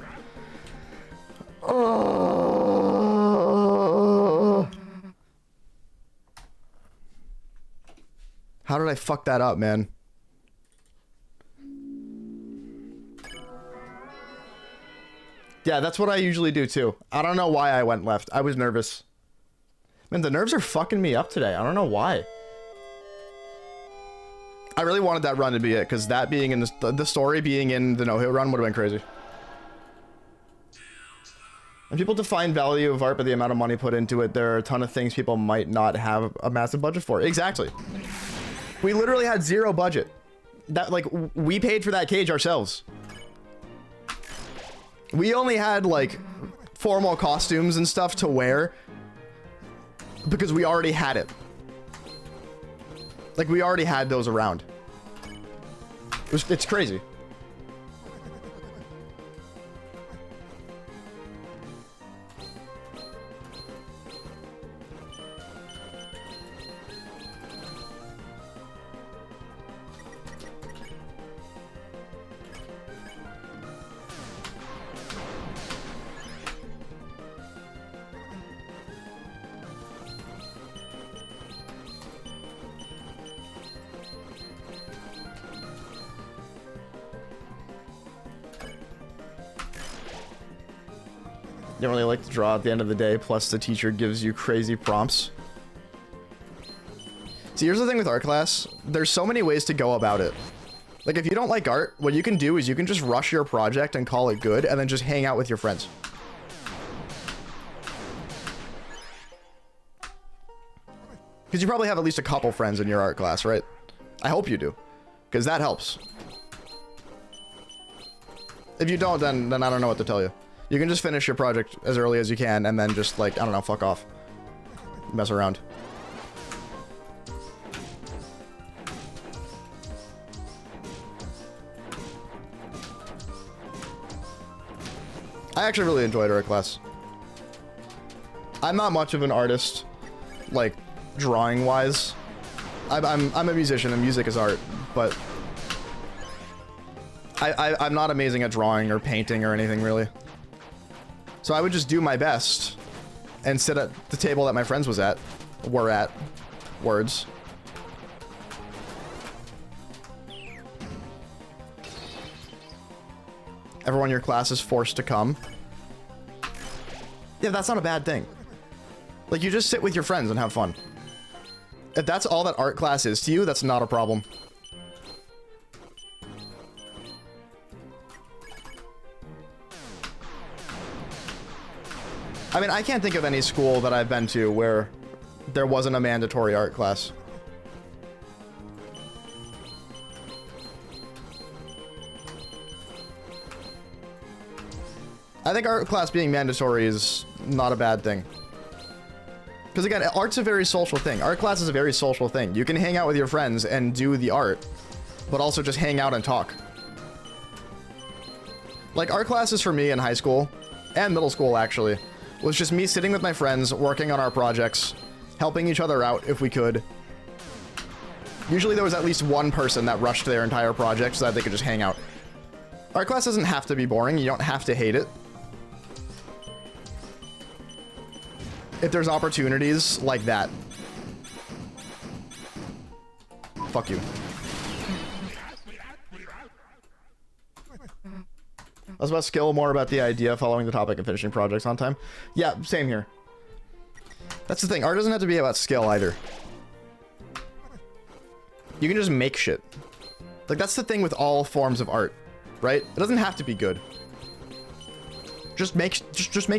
How did I fuck that up, man? Yeah, that's what I usually do too. I don't know why I went left. I was nervous. Man, the nerves are fucking me up today. I don't know why. I really wanted that run to be it, because that being in the story being in the no-hit run would have been crazy. And people define value of art by the amount of money put into it. There are a ton of things people might not have a massive budget for. Exactly. We literally had zero budget. That, like, we paid for that cage ourselves. We only had, like, formal costumes and stuff to wear because we already had it. Like, we already had those around. It's crazy. You don't really like to draw at the end of the day, plus the teacher gives you crazy prompts. See, here's the thing with art class. There's so many ways to go about it. Like, if you don't like art, what you can do is you can just rush your project and call it good, and then just hang out with your friends. Because you probably have at least a couple friends in your art class, right? I hope you do. Because that helps. If you don't, then I don't know what to tell you. You can just finish your project as early as you can, and then just, like, I don't know, fuck off. Mess around. I actually really enjoyed art class. I'm not much of an artist, like, drawing-wise. I'm a musician, and music is art, but I'm not amazing at drawing or painting or anything, really. So I would just do my best and sit at the table that my friends were at, words. Everyone in your class is forced to come. Yeah, that's not a bad thing. Like, you just sit with your friends and have fun. If that's all that art class is to you, that's not a problem. I mean, I can't think of any school that I've been to where there wasn't a mandatory art class. I think art class being mandatory is not a bad thing. Because again, art's a very social thing. Art class is a very social thing. You can hang out with your friends and do the art, but also just hang out and talk. Like, art classes for me in high school, and middle school actually, was just me sitting with my friends, working on our projects, helping each other out if we could. Usually there was at least one person that rushed their entire project so that they could just hang out. Art class doesn't have to be boring. You don't have to hate it. If there's opportunities like that. Fuck you. Less about skill, more about the idea, following the topic, and finishing projects on time. Yeah, same here. That's the thing. Art doesn't have to be about skill either. You can just make shit. Like, that's the thing with all forms of art, right? It doesn't have to be good. Just make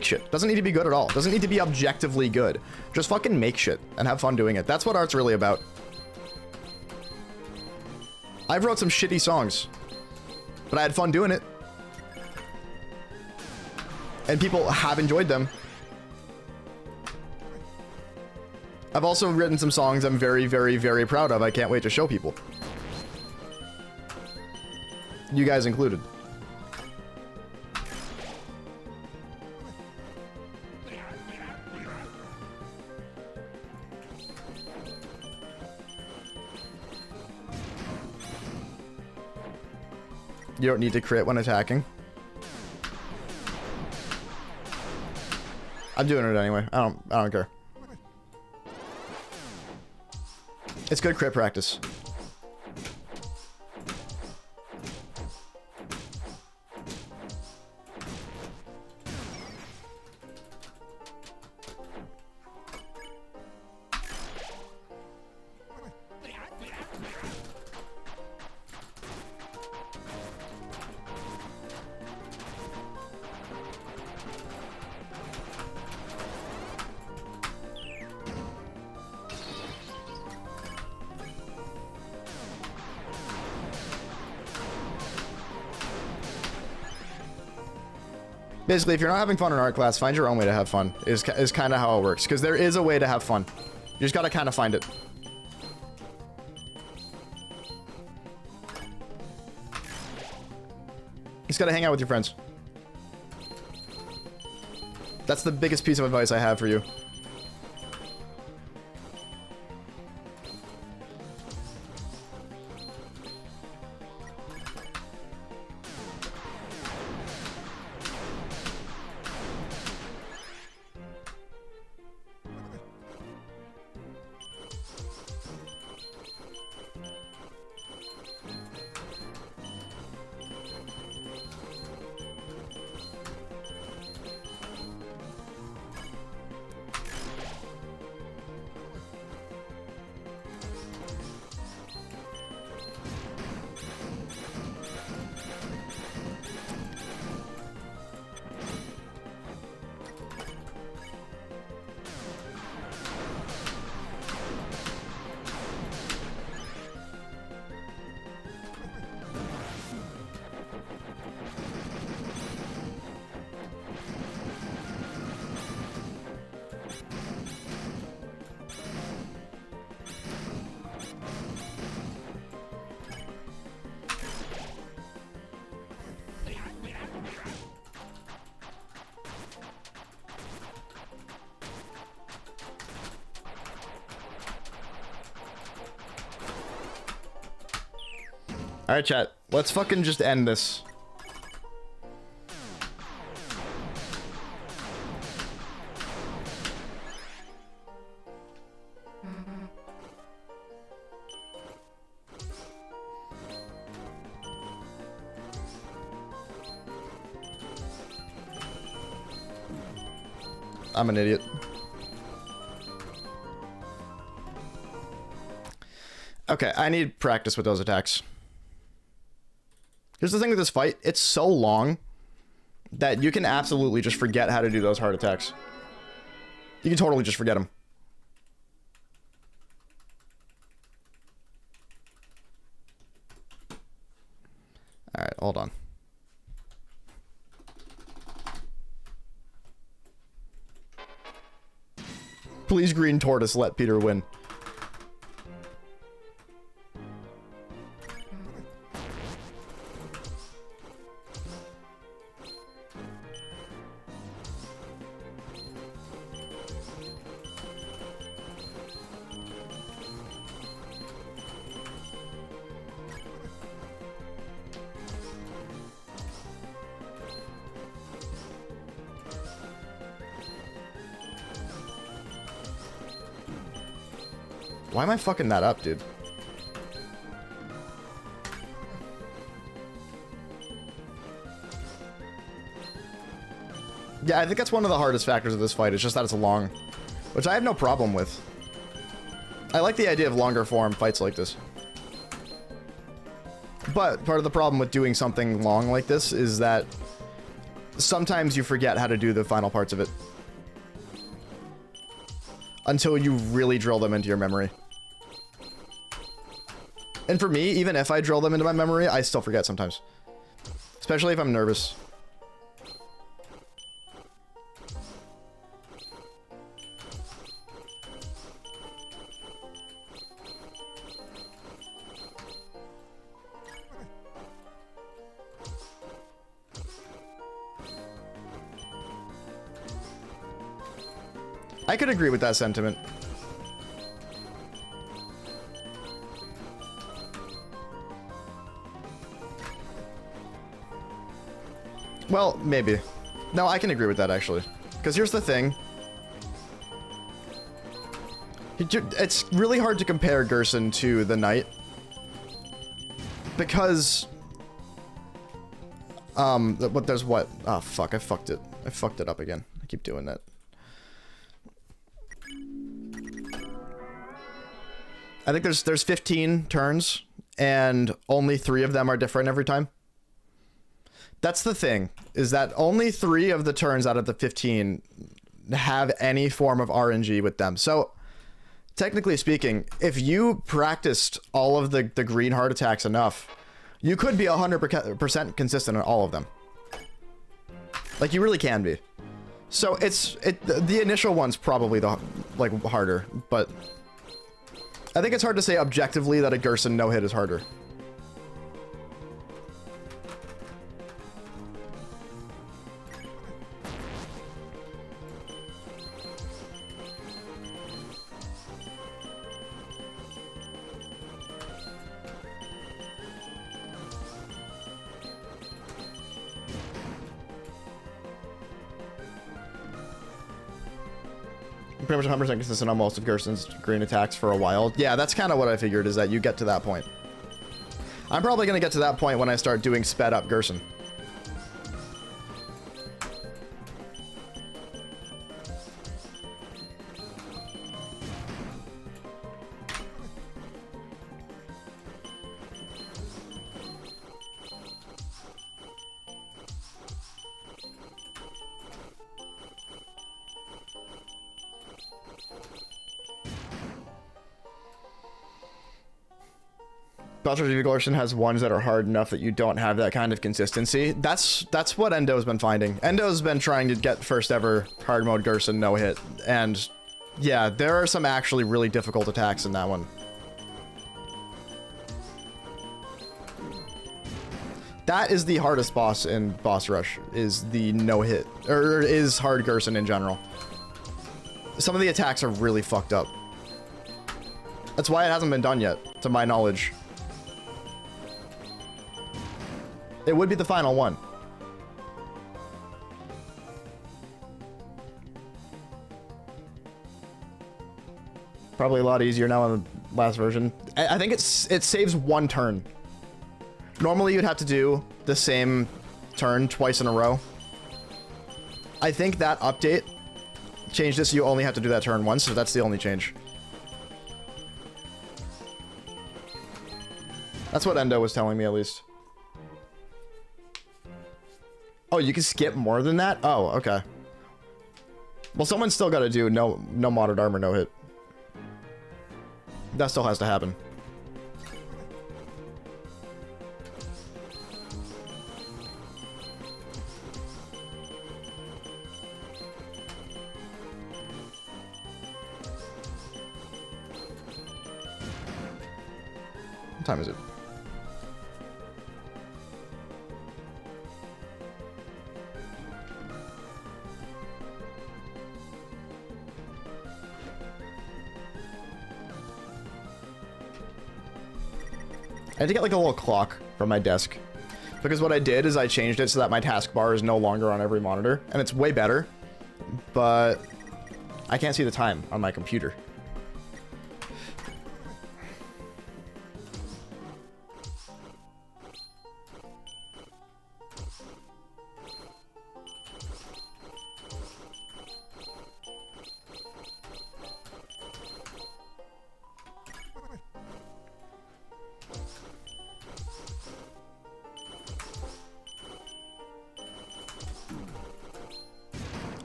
shit. Doesn't need to be good at all. Doesn't need to be objectively good. Just fucking make shit and have fun doing it. That's what art's really about. I've wrote some shitty songs, but I had fun doing it. And people have enjoyed them. I've also written some songs I'm very, very, very proud of. I can't wait to show people. You guys included. You don't need to crit when attacking. I'm doing it anyway. I don't care. It's good crit practice. Basically, if you're not having fun in art class, find your own way to have fun, is kind of how it works. Because there is a way to have fun. You just gotta kind of find it. You just gotta hang out with your friends. That's the biggest piece of advice I have for you. Alright, chat. Let's fucking just end this. I'm an idiot. Okay, I need practice with those attacks. Here's the thing with this fight. It's so long that you can absolutely just forget how to do those hard attacks. You can totally just forget them. hold on. Please, Green Tortoise, let Peter win. Why am I fucking that up, dude? Yeah, I think that's one of the hardest factors of this fight. It's just that it's long, which I have no problem with. I like the idea of longer form fights like this. But part of the problem with doing something long like this is that sometimes you forget how to do the final parts of it. Until you really drill them into your memory. And for me, even if I drill them into my memory, I still forget sometimes. Especially if I'm nervous. I could agree with that sentiment. Well, maybe. No, I can agree with that, actually. Because here's the thing. It's really hard to compare Gerson to the Knight. Because... there's what? Oh, fuck, I fucked it. I fucked it up again. I keep doing that. I think there's 15 turns, and only 3 of them are different every time. That's the thing, is that only 3 of the turns out of the 15 have any form of RNG with them. So, technically speaking, if you practiced all of the green heart attacks enough, you could be 100% consistent on all of them. Like, you really can be. So, the initial one's probably the, like, harder, but... I think it's hard to say objectively that a Gerson no-hit is harder. Pretty much 100% consistent on most of Gerson's green attacks for a while. Yeah, that's kind of what I figured, is that you get to that point. I'm probably going to get to that point when I start doing sped up Gerson. Gerson has ones that are hard enough that you don't have that kind of consistency. That's what Endo's been finding. Endo's been trying to get first ever hard mode Gerson no hit, and yeah, there are some actually really difficult attacks in that one. That is the hardest boss in Boss Rush, is the no hit, or is hard Gerson in general. Some of the attacks are really fucked up. That's why it hasn't been done yet, to my knowledge. It would be the final one. Probably a lot easier now on the last version. I think it saves 1 turn. Normally you'd have to do the same turn twice in a row. I think that update changed it so you only have to do that turn once, so that's the only change. That's what Endo was telling me, at least. Oh, you can skip more than that? Oh, okay. Well, someone's still got to do no modded armor, no hit. That still has to happen. What time is it? I had to get like a little clock from my desk. Because what I did is I changed it so that my taskbar is no longer on every monitor. And it's way better. But I can't see the time on my computer.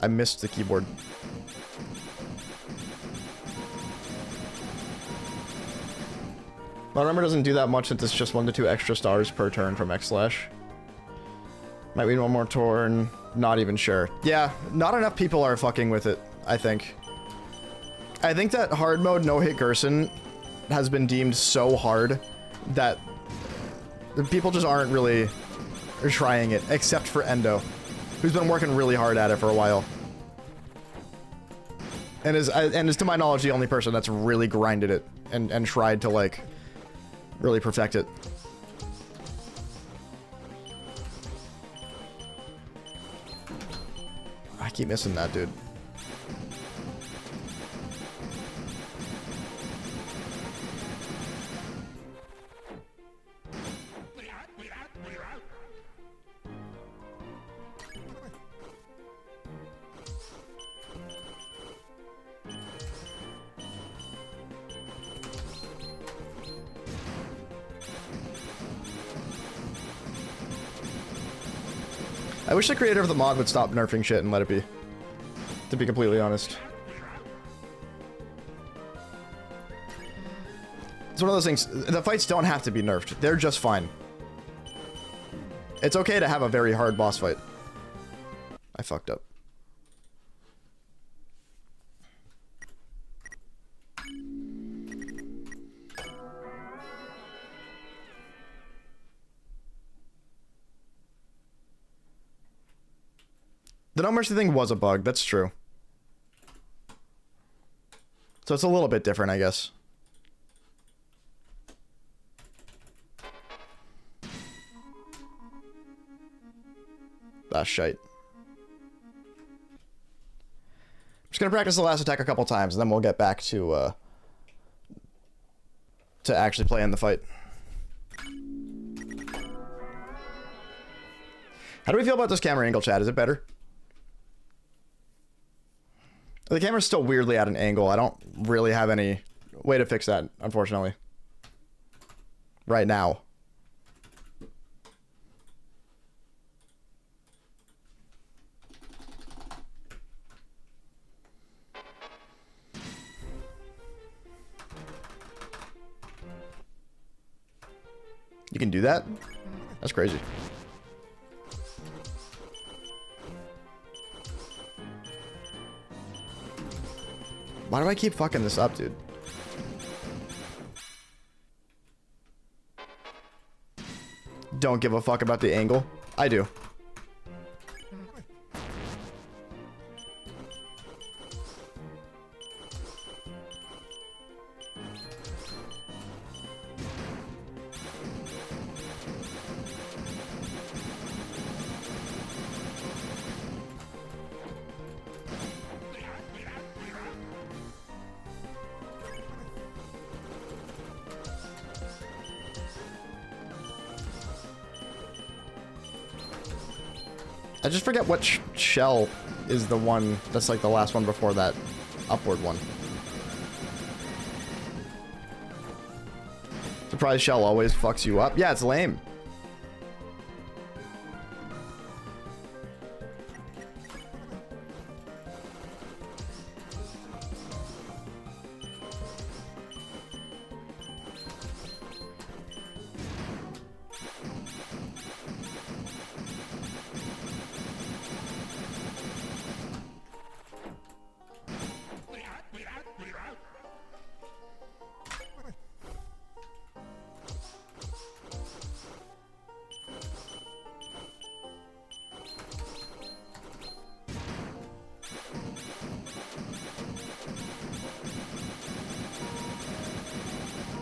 I missed the keyboard. My armor doesn't do that much since it's just 1 to 2 extra stars per turn from X slash. Might win one more turn. Not even sure. Yeah, not enough people are fucking with it, I think. I think that hard mode no-hit Gerson has been deemed so hard that people just aren't really trying it, except for Endo, who's been working really hard at it for a while. And is to my knowledge the only person that's really grinded it and tried to like really perfect it. I keep missing that, dude. I wish the creator of the mod would stop nerfing shit and let it be. To be completely honest. It's one of those things, the fights don't have to be nerfed. They're just fine. It's okay to have a very hard boss fight. I fucked up. The no mercy thing was a bug, that's true. So it's a little bit different, I guess. Ah, shite. I'm just gonna practice the last attack a couple times, and then we'll get back to actually playing the fight. How do we feel about this camera angle, chat? Is it better? The camera's still weirdly at an angle. I don't really have any way to fix that, unfortunately. Right now. You can do that? That's crazy. Why do I keep fucking this up, dude? Don't give a fuck about the angle. I do. I just forget what shell is the one that's like the last one before that upward one. Surprise shell always fucks you up. Yeah, it's lame.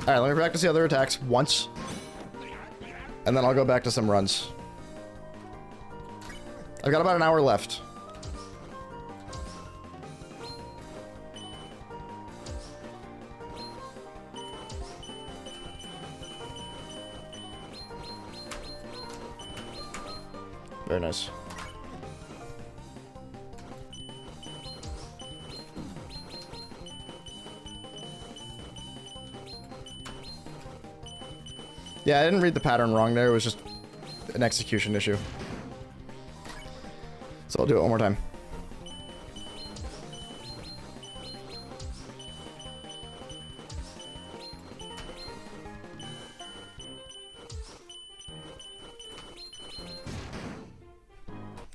Alright, let me practice the other attacks once. And then I'll go back to some runs. I've got about an hour left. Very nice. Yeah, I didn't read the pattern wrong there. It was just an execution issue. So I'll do it one more time.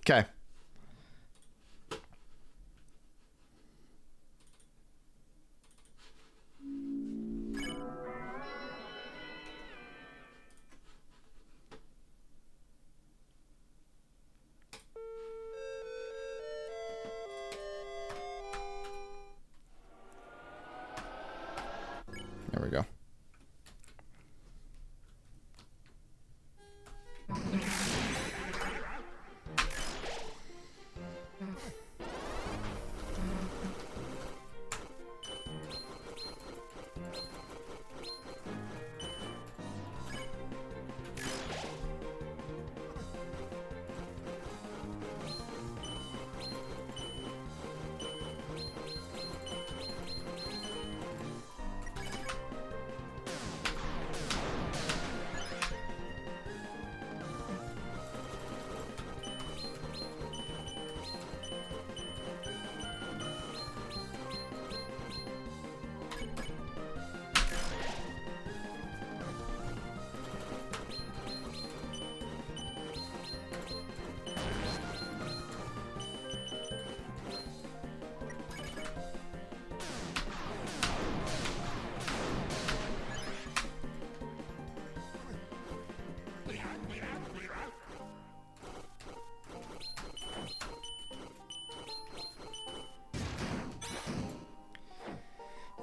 Okay. There we go.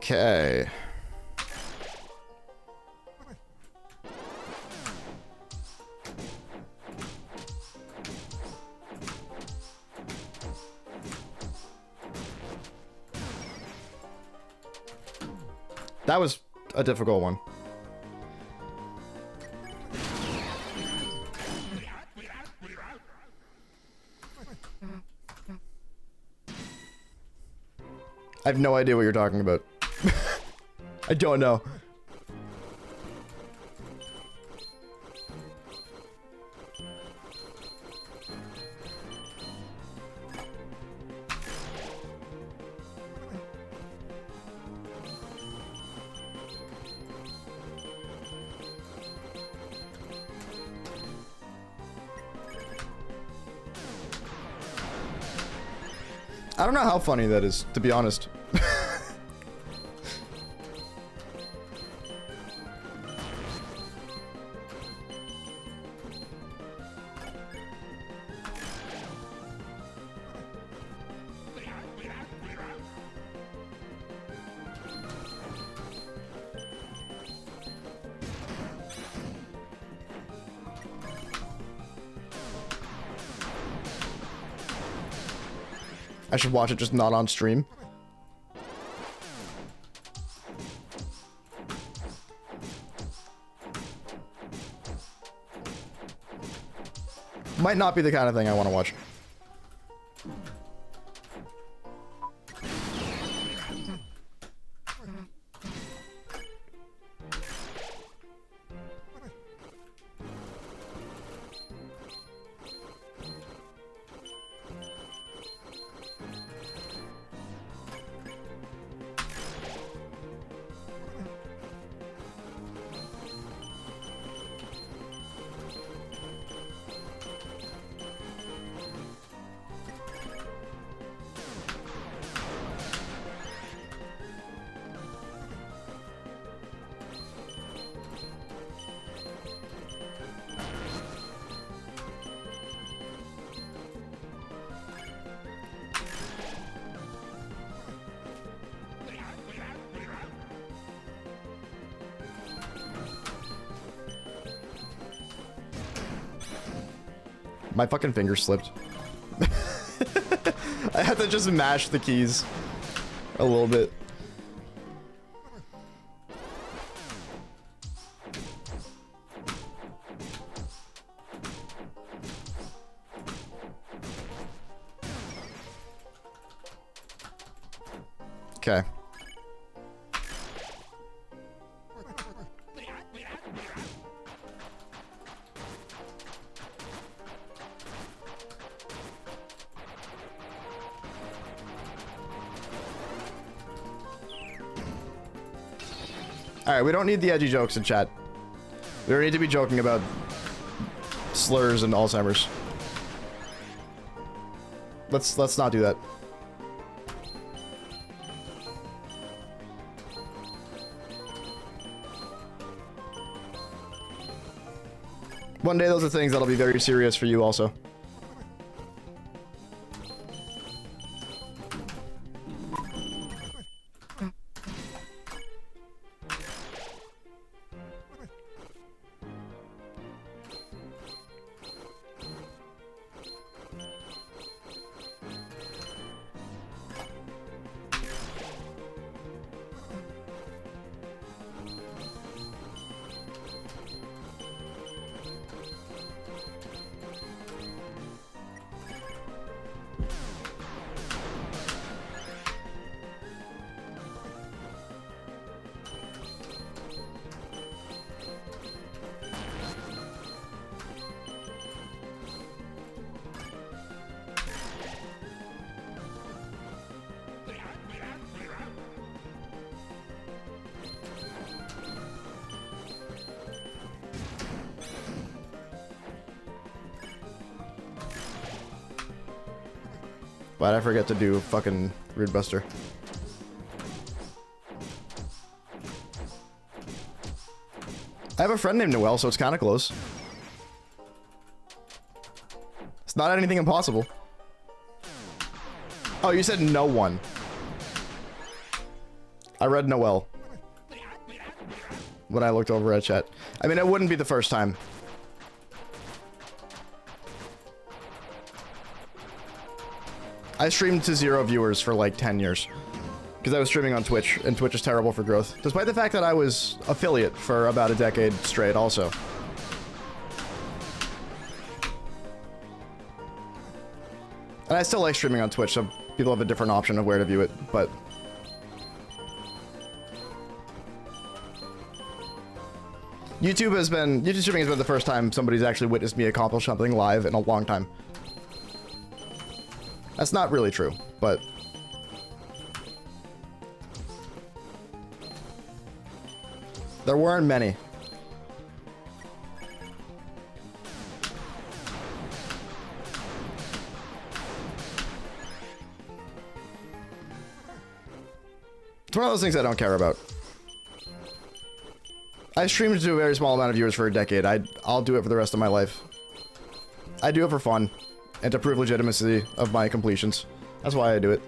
Okay. That was a difficult one. I have no idea what you're talking about. I don't know. I don't know how funny that is, to be honest. I should watch it just not on stream. Might not be the kind of thing I want to watch. My fucking finger slipped. I had to just mash the keys a little bit. Okay. Alright, we don't need the edgy jokes in chat. We don't need to be joking about slurs and Alzheimer's. Let's not do that. One day those are things that'll be very serious for you also. Why'd I forget to do fucking Rude Buster? I have a friend named Noel, so it's kind of close. It's not anything impossible. Oh, you said no one. I read Noel when I looked over at chat. I mean, it wouldn't be the first time. I streamed to 0 viewers for like 10 years. Because I was streaming on Twitch, and Twitch is terrible for growth. Despite the fact that I was affiliate for about a decade straight also. And I still like streaming on Twitch, so people have a different option of where to view it, but... YouTube streaming has been the first time somebody's actually witnessed me accomplish something live in a long time. That's not really true, but... there weren't many. It's one of those things I don't care about. I streamed to a very small amount of viewers for a decade. I'll do it for the rest of my life. I do it for fun. And to prove legitimacy of my completions. That's why I do it.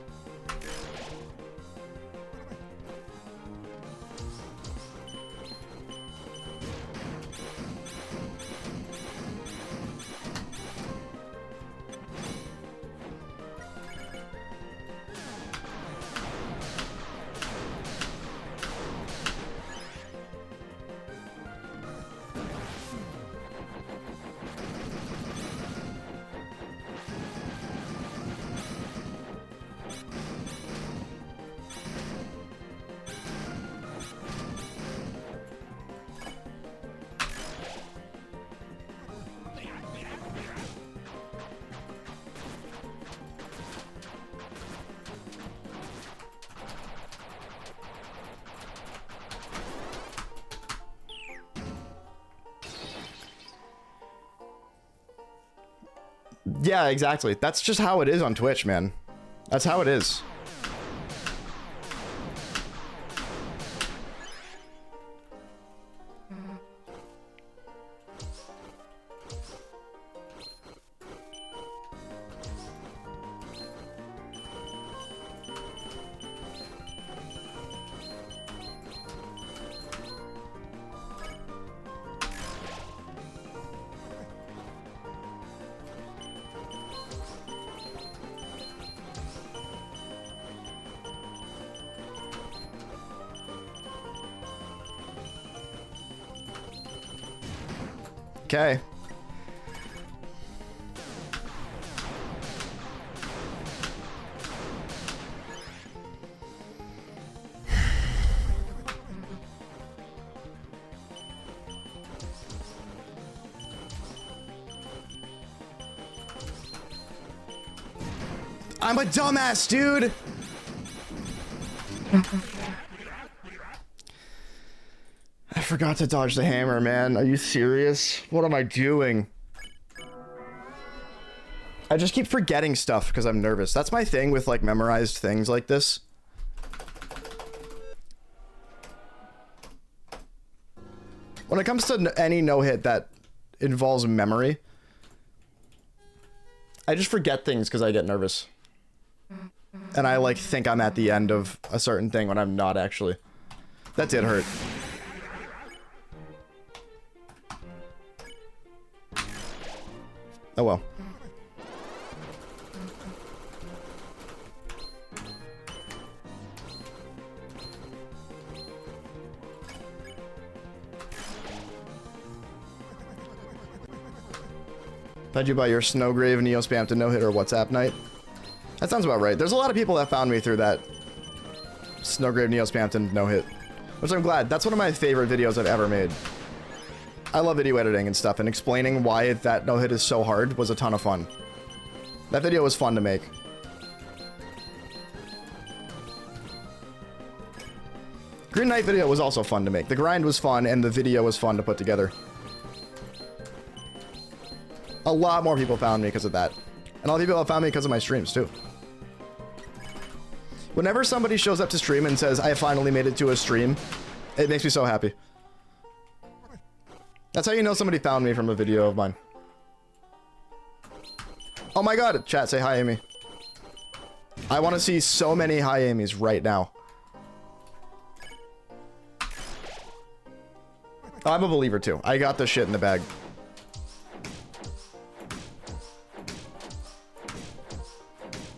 Yeah, exactly. That's just how it is on Twitch, man. That's how it is. Okay. I'm a dumbass, dude. I forgot to dodge the hammer, man. Are you serious? What am I doing? I just keep forgetting stuff because I'm nervous. That's my thing with like memorized things like this. When it comes to any no-hit that involves memory, I just forget things because I get nervous. And I like think I'm at the end of a certain thing when I'm not actually. That did hurt. Oh well. How'd you buy your Snowgrave Neo Spam to no-hit or WhatsApp night? That sounds about right. There's a lot of people that found me through that Snowgrave Neo Spamton no-hit, which I'm glad. That's one of my favorite videos I've ever made. I love video editing and stuff, and explaining why that no-hit is so hard was a ton of fun. That video was fun to make. Green Knight video was also fun to make. The grind was fun, and the video was fun to put together. A lot more people found me because of that. And a lot of people have found me because of my streams, too. Whenever somebody shows up to stream and says, I finally made it to a stream, it makes me so happy. That's how you know somebody found me from a video of mine. Oh my god, chat, say hi, Amy. I want to see so many hi, Amy's right now. Oh, I'm a believer, too. I got this shit in the bag.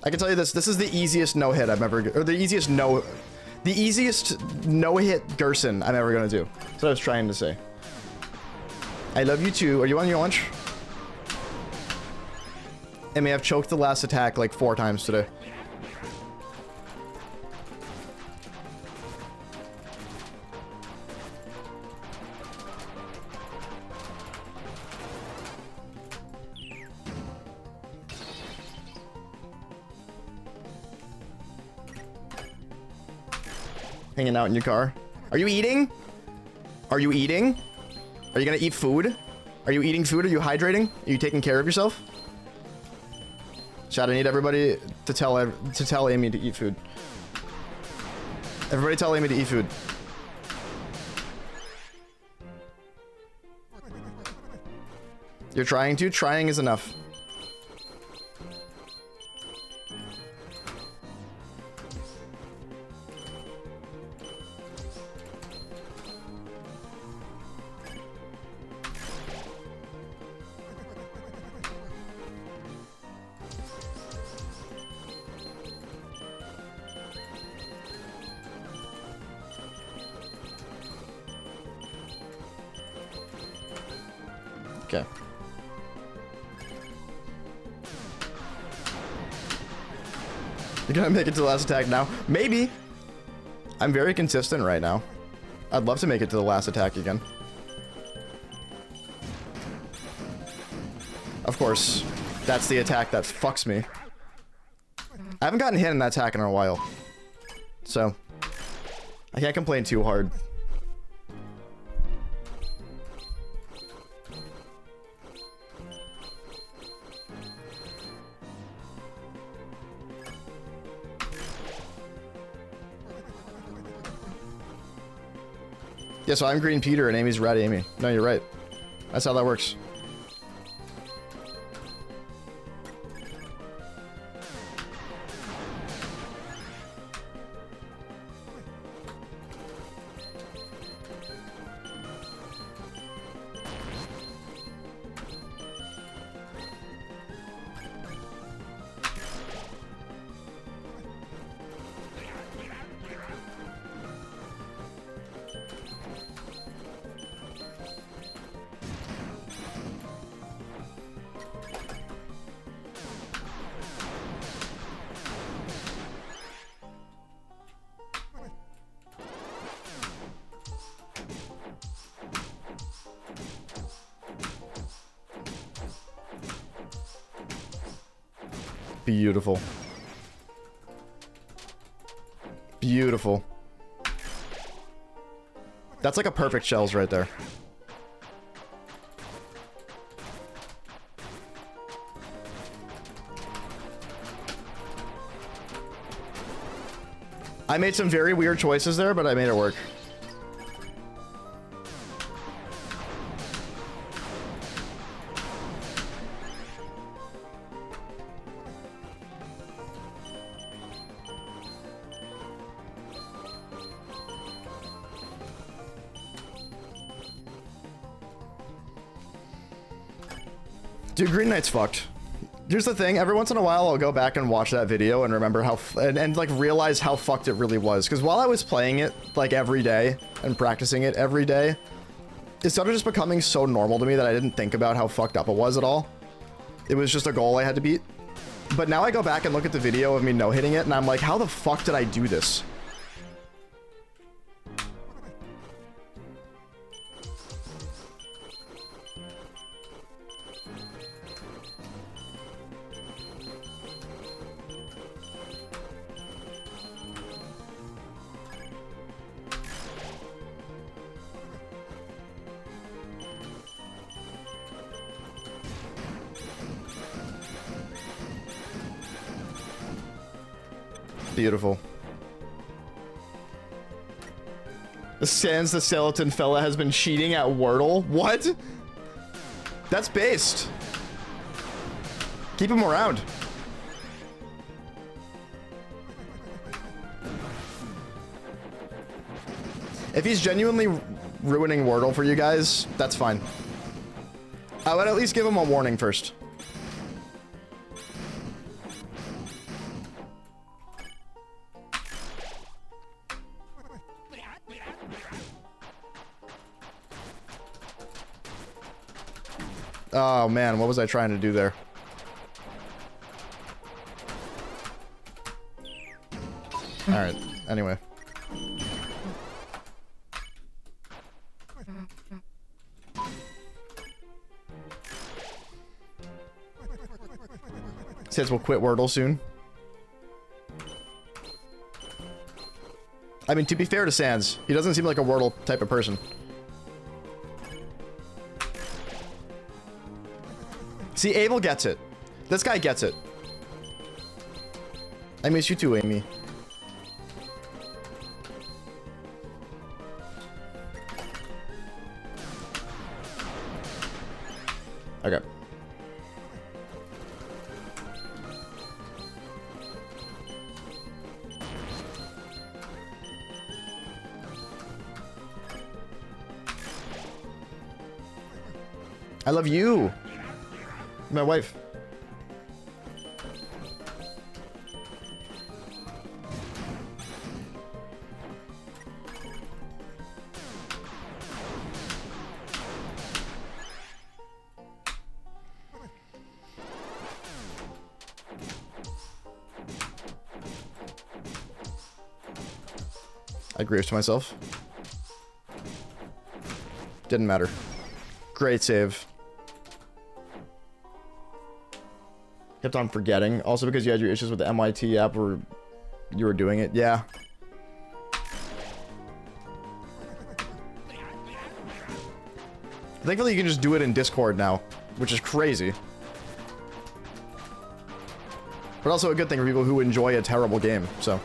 I can tell you this is the easiest no-hit I've ever, or the easiest no-hit Gerson I'm ever gonna do. That's what I was trying to say. I love you too. Are you on your lunch? I mean, I've choked the last attack like 4 times today. Hanging out in your car. Are you eating? Are you eating? Are you gonna eat food? Are you eating food? Are you hydrating? Are you taking care of yourself? Chat, I need everybody to tell Amy to eat food. Everybody tell Amy to eat food. You're trying to? Trying is enough. Okay. You're gonna make it to the last attack now? Maybe. I'm very consistent right now. I'd love to make it to the last attack again. Of course, that's the attack that fucks me. I haven't gotten hit in that attack in a while. So, I can't complain too hard. Yeah, so I'm Green Peter and Amy's Red Amy. No, you're right. That's how that works. Beautiful. Beautiful. That's like a perfect shells right there. I made some very weird choices there, but I made it work. Dude, Green Knight's fucked. Here's the thing, every once in a while I'll go back and watch that video and remember how and like realize how fucked it really was. Because while I was playing it like every day and practicing it every day, it started just becoming so normal to me that I didn't think about how fucked up it was at all. It was just a goal I had to beat. But now I go back and look at the video of me no-hitting it and I'm like, how the fuck did I do this? Beautiful. Sans the skeleton fella has been cheating at Wordle. What? That's based. Keep him around. If he's genuinely ruining Wordle for you guys, that's fine. I would at least give him a warning first. Oh man, what was I trying to do there? Alright, anyway. Says we'll quit Wordle soon. I mean, to be fair to Sans, he doesn't seem like a Wordle type of person. See, Abel gets it. This guy gets it. I miss you too, Amy. Okay. I love you. My wife. I grieved to myself. Didn't matter. Great save. Kept on forgetting. Also because you had your issues with the MIT app where you were doing it. Yeah. Thankfully you can just do it in Discord now, which is crazy. But also a good thing for people who enjoy a terrible game, so.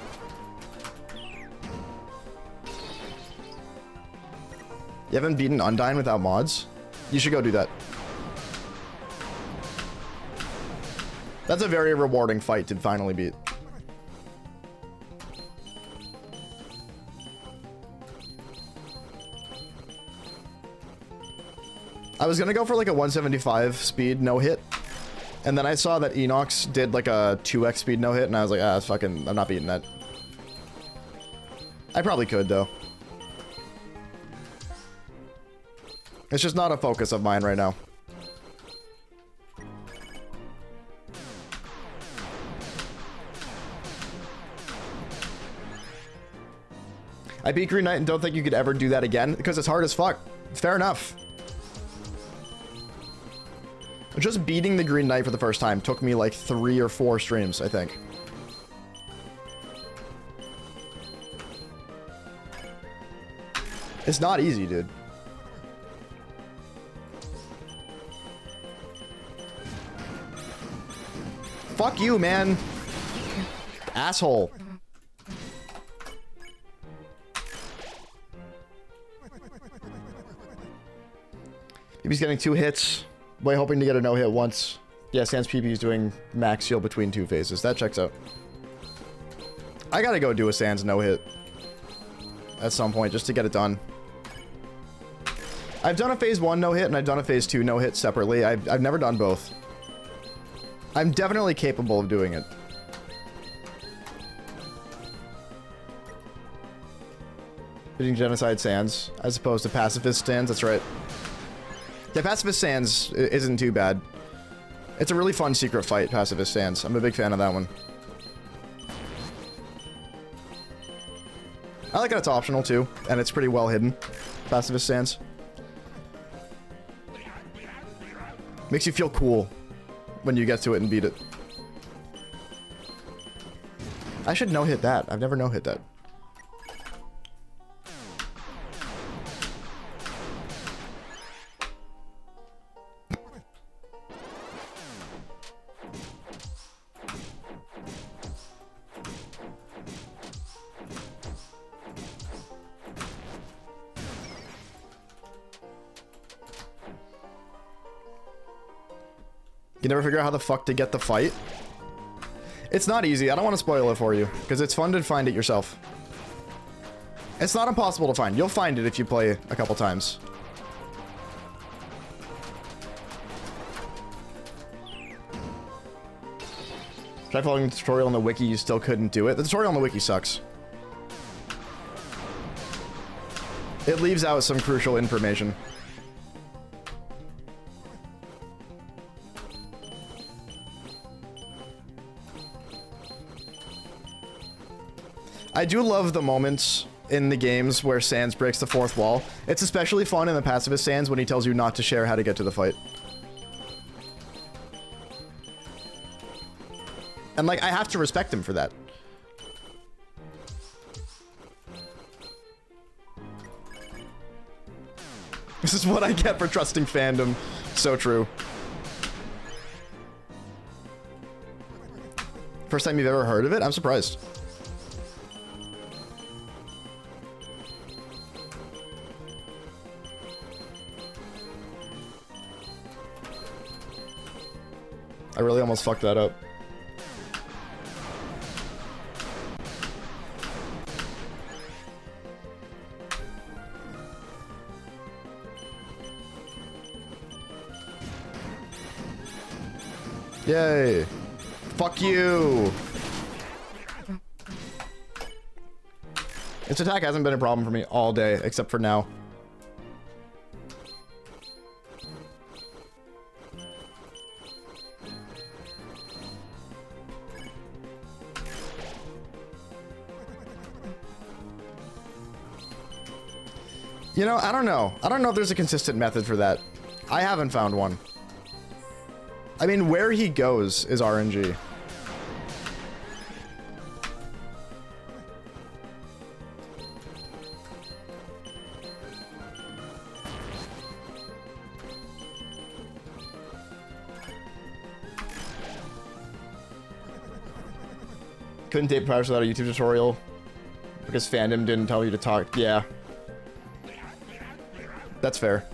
You haven't beaten Undyne without mods? You should go do that. That's a very rewarding fight to finally beat. I was gonna go for like a 175 speed no hit, and then I saw that Enox did like a 2x speed no hit, and I was like, ah, fucking, I'm not beating that. I probably could though. It's just not a focus of mine right now. I beat Green Knight and don't think you could ever do that again because it's hard as fuck. Fair enough. Just beating the Green Knight for the first time took me like 3 or 4 streams, I think. It's not easy, dude. Fuck you, man. Asshole. He's getting 2 hits. Way hoping to get a no-hit once. Yeah, Sans PP is doing max heal between 2 phases. That checks out. I gotta go do a Sans no-hit at some point just to get it done. I've done a phase 1 no-hit and I've done a phase 2 no-hit separately. I've never done both. I'm definitely capable of doing it. Hitting Genocide Sans as opposed to Pacifist Sans, that's right. Yeah, Pacifist Sans isn't too bad. It's a really fun secret fight, Pacifist Sans. I'm a big fan of that one. I like that it's optional too, and it's pretty well hidden. Pacifist Sans. Makes you feel cool when you get to it and beat it. I should no-hit that. I've never no-hit that. You never figure out how the fuck to get the fight? It's not easy. I don't want to spoil it for you, because it's fun to find it yourself. It's not impossible to find. You'll find it if you play a couple times. Try following the tutorial on the wiki, you still couldn't do it. The tutorial on the wiki sucks. It leaves out some crucial information. I do love the moments in the games where Sans breaks the 4th wall. It's especially fun in the Pacifist Sans when he tells you not to share how to get to the fight. And, like, I have to respect him for that. This is what I get for trusting fandom. So true. First time you've ever heard of it? I'm surprised. I really almost fucked that up. Yay. Fuck you. Its attack hasn't been a problem for me all day, except for now. You know, I don't know. I don't know if there's a consistent method for that. I haven't found one. I mean, where he goes is RNG. Couldn't date powers without a YouTube tutorial because fandom didn't tell you to talk. Yeah. That's fair.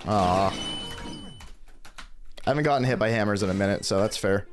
Aw. I haven't gotten hit by hammers in a minute, so that's fair.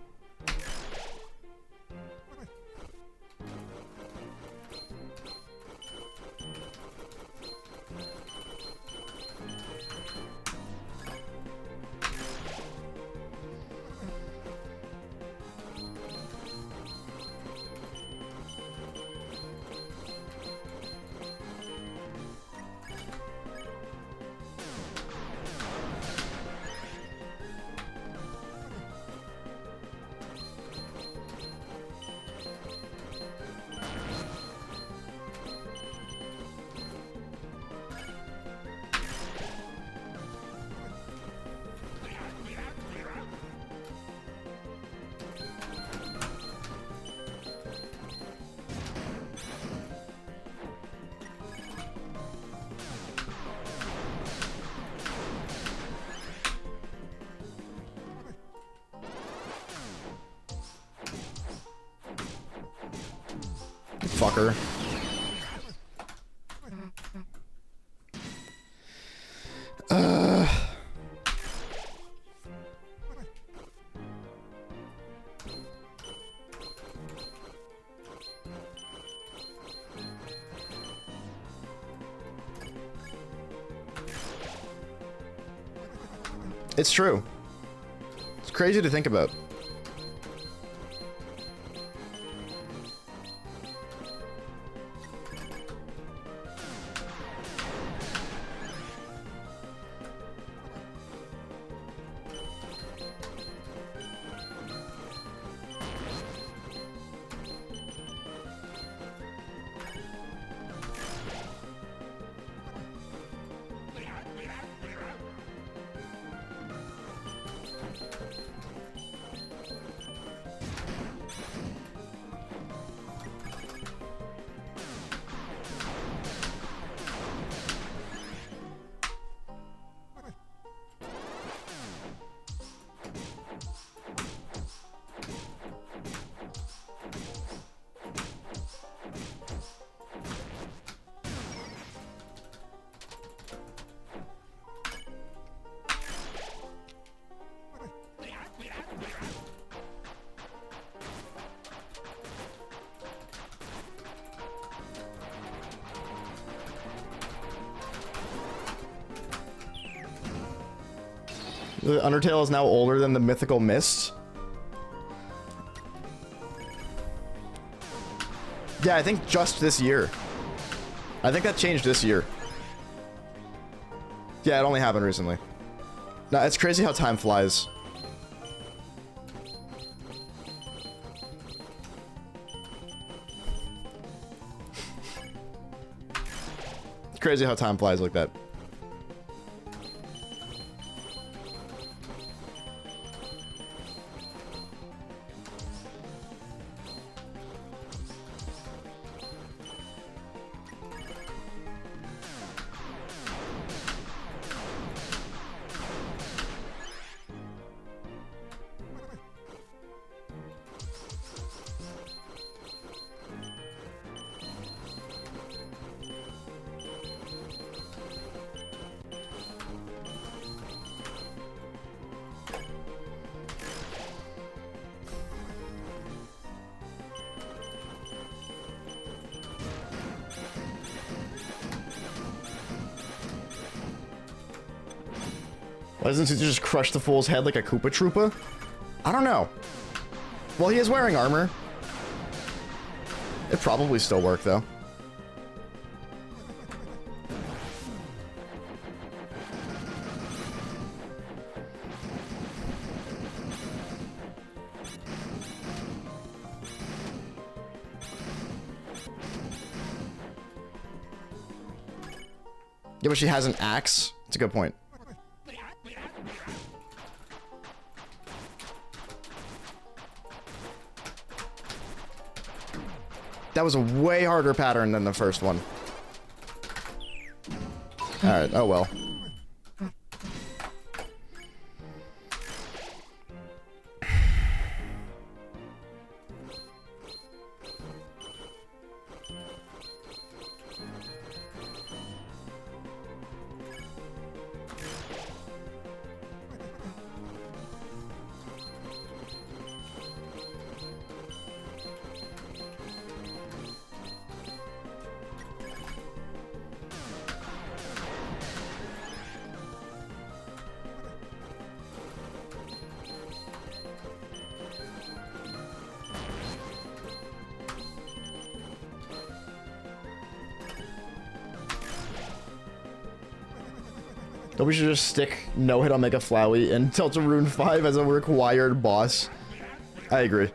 fucker. It's true. It's crazy to think about. The Undertale is now older than the Mythical Mist. Yeah, I think just this year. I think that changed this year. Yeah, it only happened recently. No, it's crazy how time flies. It's crazy how time flies like that. Why doesn't he just crush the fool's head like a Koopa Troopa? I don't know. Well, he is wearing armor. It'd probably still work, though. Yeah, but she has an axe. It's a good point. That was a way harder pattern than the first one. Alright, oh well. But we should just stick no hit on Mega Flowey and Deltarune 5 as a required boss. I agree.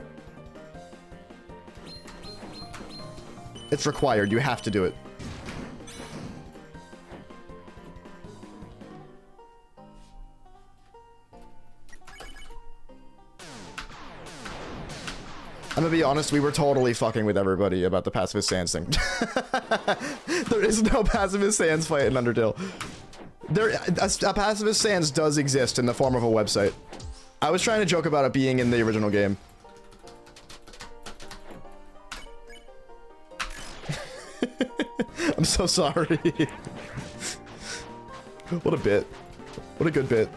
It's required. You have to do it. I'm gonna be honest, we were totally fucking with everybody about the Pacifist Sands thing. There is no Pacifist Sands fight in Undertale. A Pacifist Sands does exist in the form of a website. I was trying to joke about it being in the original game. so sorry. What a bit. What a good bit.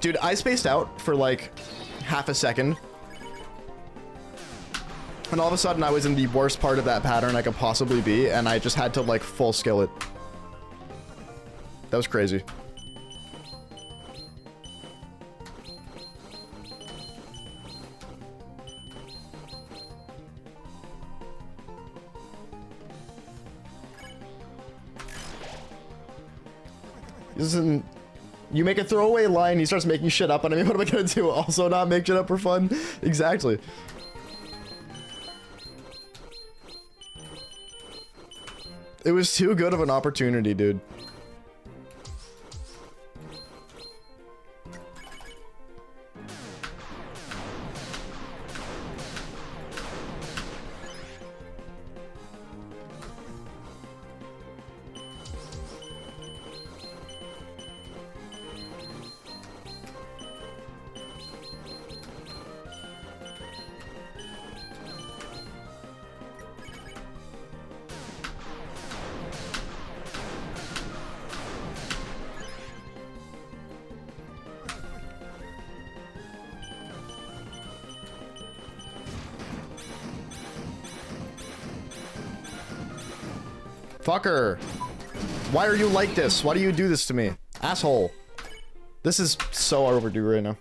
Dude, I spaced out for like half a second. And all of a sudden I was in the worst part of that pattern I could possibly be, and I just had to like full skill it. That was crazy. Isn't... You make a throwaway line, he starts making shit up on me. What am I gonna do? Also not make shit up for fun? Exactly. It was too good of an opportunity, dude. Fucker. Why are you like this? Why do you do this to me? Asshole. This is so overdue right now.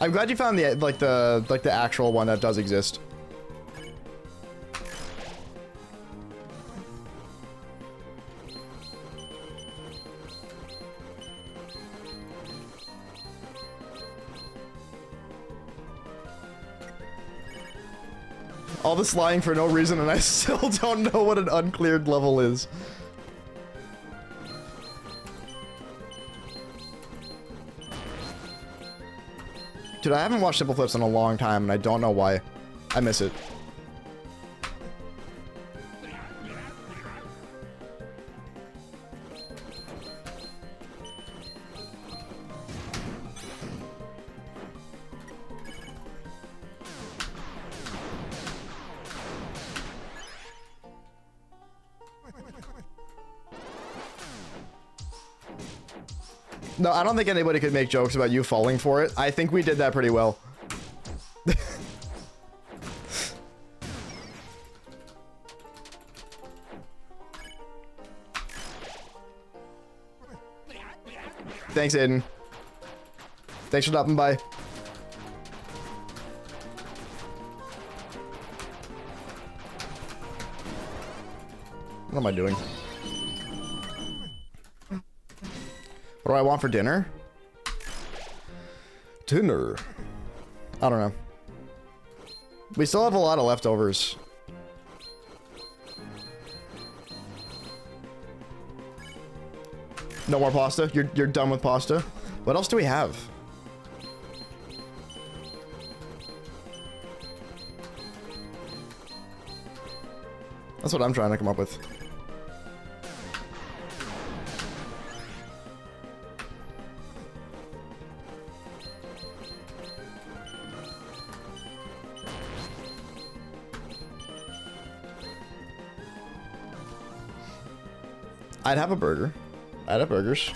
I'm glad you found the the actual one that does exist. All this lying for no reason, and I still don't know what an uncleared level is. Dude, I haven't watched Simple Flips in a long time, and I don't know why. I miss it. No, I don't think anybody could make jokes about you falling for it. I think we did that pretty well. Thanks, Aiden. Thanks for stopping by. What am I doing? What do I want for dinner? Dinner. I don't know. We still have a lot of leftovers. No more pasta? You're done with pasta? What else do we have? That's what I'm trying to come up with. I'd have a burger. I'd have burgers.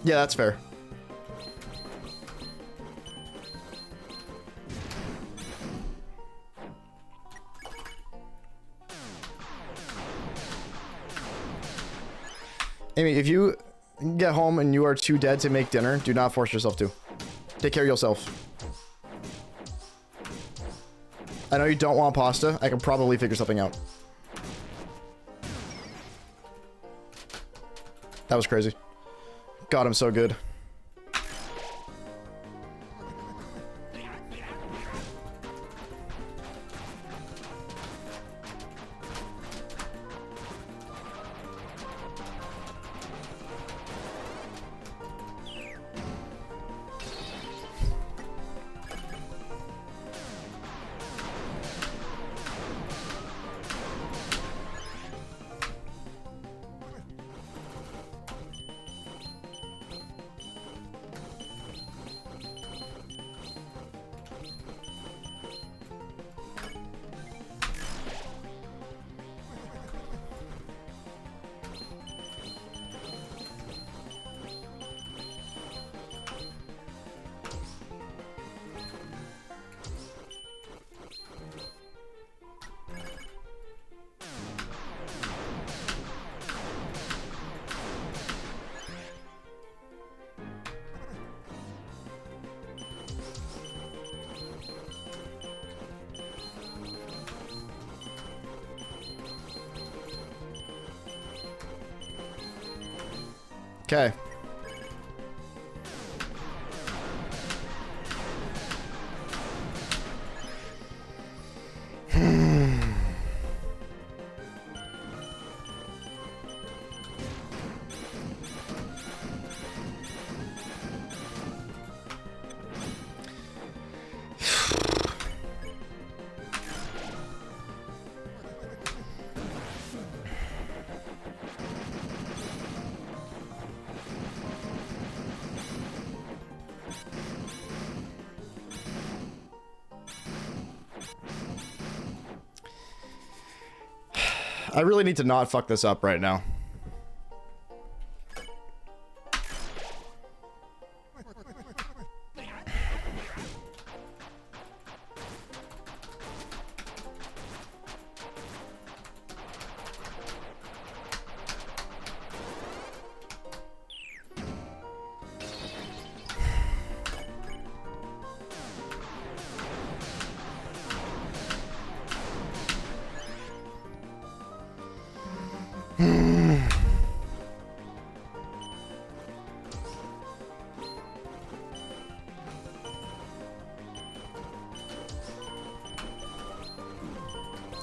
Yeah, that's fair. Amy, if you get home and you are too dead to make dinner, do not force yourself to. Take care of yourself. I know you don't want pasta. I can probably figure something out. That was crazy. God, I'm so good. Okay. I really need to not fuck this up right now.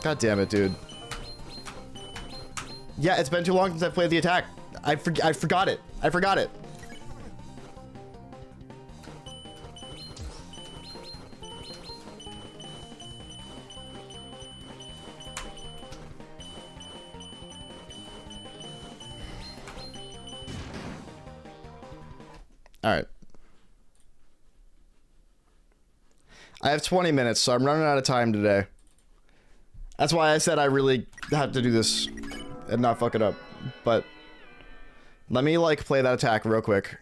God damn it, dude. Yeah, it's been too long since I played the attack. I forgot it. I forgot it. All right. I have 20 minutes, so I'm running out of time today. That's why I said I really have to do this and not fuck it up. But let me, like, play that attack real quick.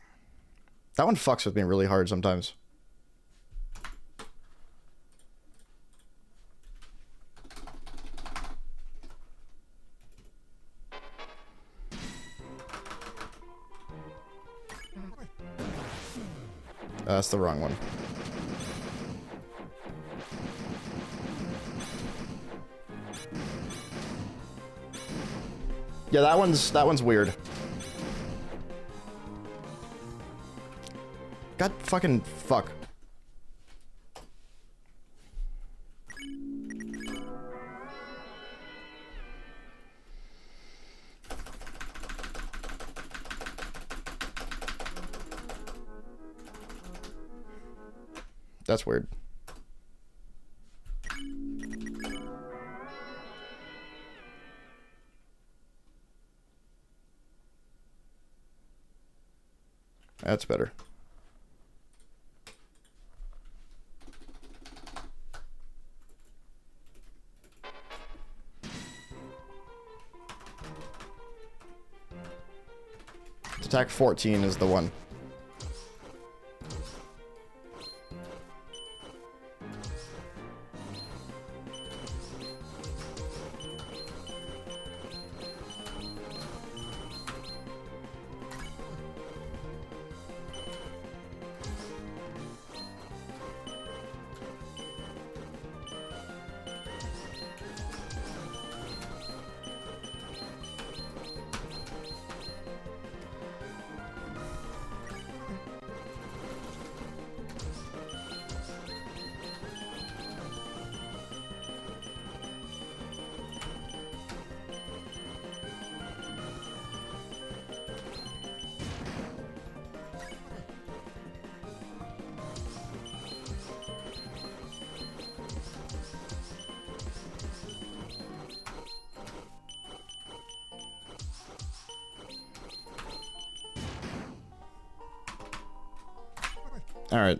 That one fucks with me really hard sometimes. That's the wrong one. Yeah, that one's weird. God fucking fuck. That's weird. That's better. Attack 14 is the one. All right.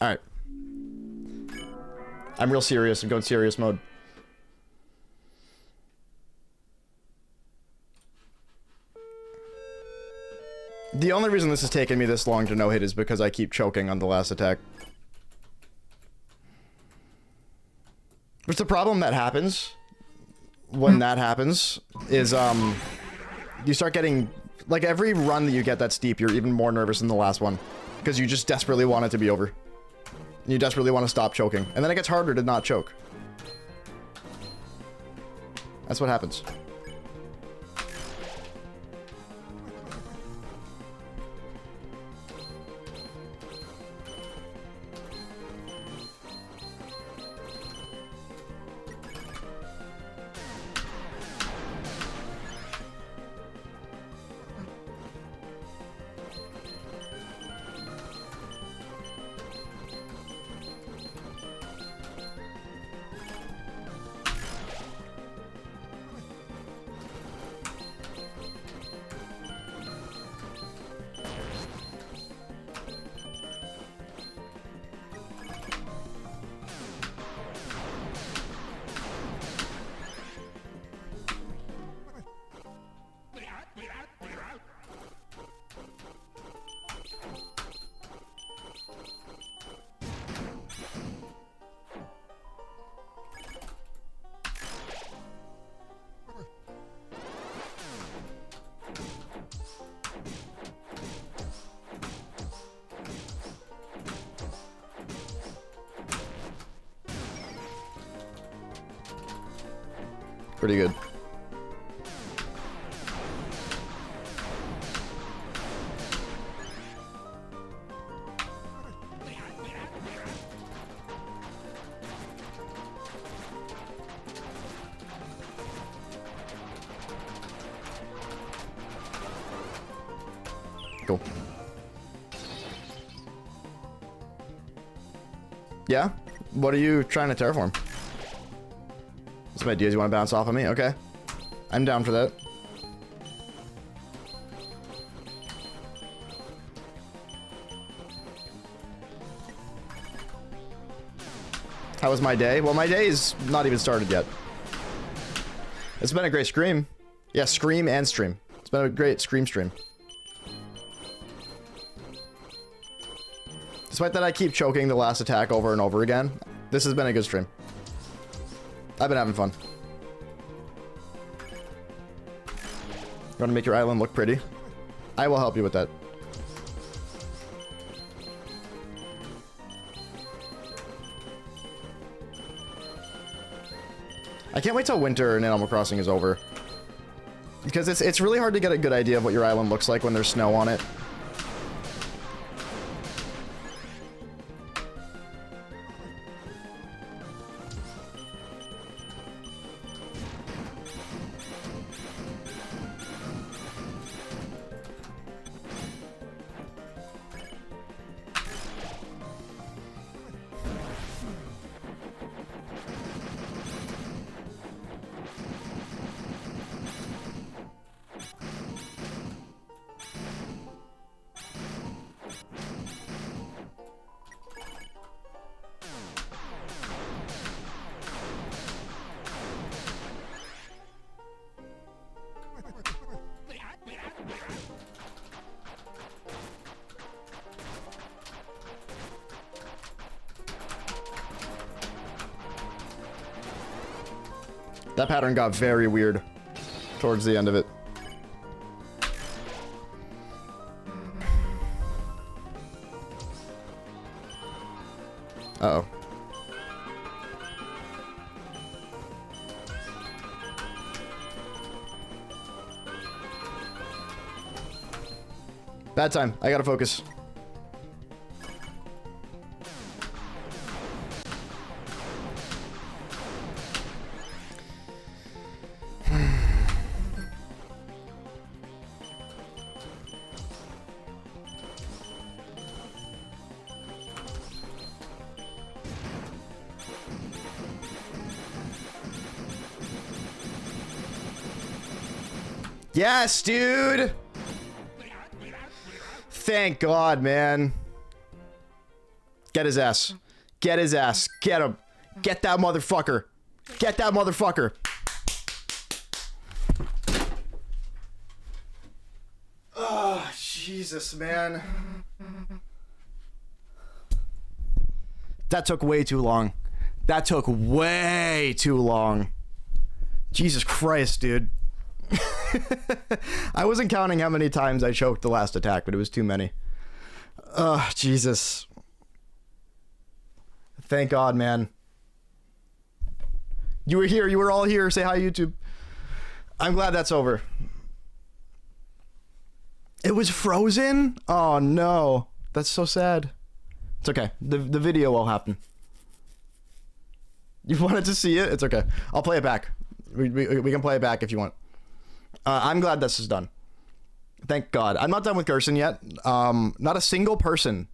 All right. I'm real serious. I'm going serious mode. The only reason this has taken me this long to no-hit is because I keep choking on the last attack. It's a problem that happens. when that happens is you start getting, like, every run that you get that's deep, you're even more nervous than the last one because you just desperately want it to be over. You desperately want to stop choking, and then it gets harder to not choke. That's what happens. Pretty good. Cool. Yeah? What are you trying to terraform? Some ideas you want to bounce off of me? Okay. I'm down for that. How was my day? Well, my day's not even started yet. It's been a great scream. Yeah, scream and stream. It's been a great scream stream. Despite that I keep choking the last attack over and over again, this has been a good stream. I've been having fun. You want to make your island look pretty? I will help you with that. I can't wait till winter in Animal Crossing is over. Because it's really hard to get a good idea of what your island looks like when there's snow on it. That pattern got very weird towards the end of it. Uh-oh. Bad time. I gotta focus. Yes, dude! Thank God, man. Get his ass. Get his ass. Get him. Get that motherfucker. Get that motherfucker. Oh, Jesus, man. That took way too long. That took way too long. Jesus Christ, dude. I wasn't counting how many times I choked the last attack, but it was too many. Ugh, Jesus. Thank God, man. You were here. You were all here. Say hi, YouTube. I'm glad that's over. It was frozen? Oh, no. That's so sad. It's okay. The video will happen. You wanted to see it? It's okay. I'll play it back. We can play it back if you want. I'm glad this is done. Thank God. I'm not done with Gerson yet. Not a single person,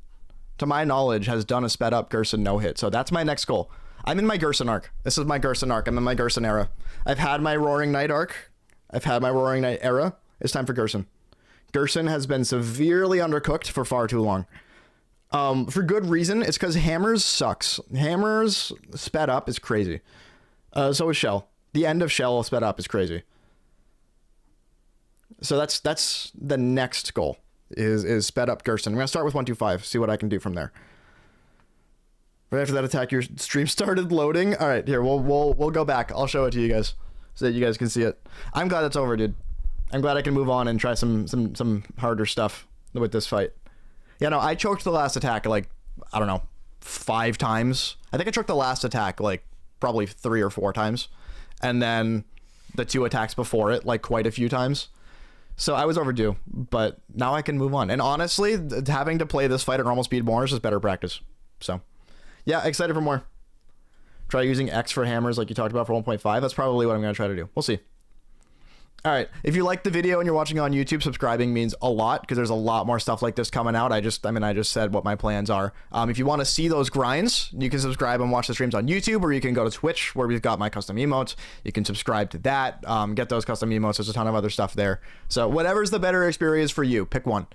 to my knowledge, has done a sped up Gerson no-hit. So that's my next goal. I'm in my Gerson arc. This is my Gerson arc. I'm in my Gerson era. I've had my Roaring Knight arc. I've had my Roaring Knight era. It's time for Gerson. Gerson has been severely undercooked for far too long. For good reason. It's because Hammers sucks. Hammers sped up is crazy. So is Shell. The end of Shell sped up is crazy. So that's the next goal is sped up Gerson. I'm gonna start with 125. See what I can do from there. Right after that attack, your stream started loading. All right, here we'll go back. I'll show it to you guys so that you guys can see it. I'm glad it's over, dude. I'm glad I can move on and try some harder stuff with this fight. Yeah, no, I choked the last attack like, I don't know, 5 times. I think I choked the last attack like probably 3 or 4 times. And then the 2 attacks before it like quite a few times. So I was overdue, but now I can move on. And honestly, having to play this fight at normal speed more is just better practice. So yeah, excited for more. Try using X for hammers like you talked about for 1.5. That's probably what I'm going to try to do. We'll see. All right. If you liked the video and you're watching on YouTube, subscribing means a lot because there's a lot more stuff like this coming out. I just said what my plans are. If you want to see those grinds, you can subscribe and watch the streams on YouTube, or you can go to Twitch where we've got my custom emotes. You can subscribe to that, get those custom emotes. There's a ton of other stuff there. So whatever's the better experience for you, pick one.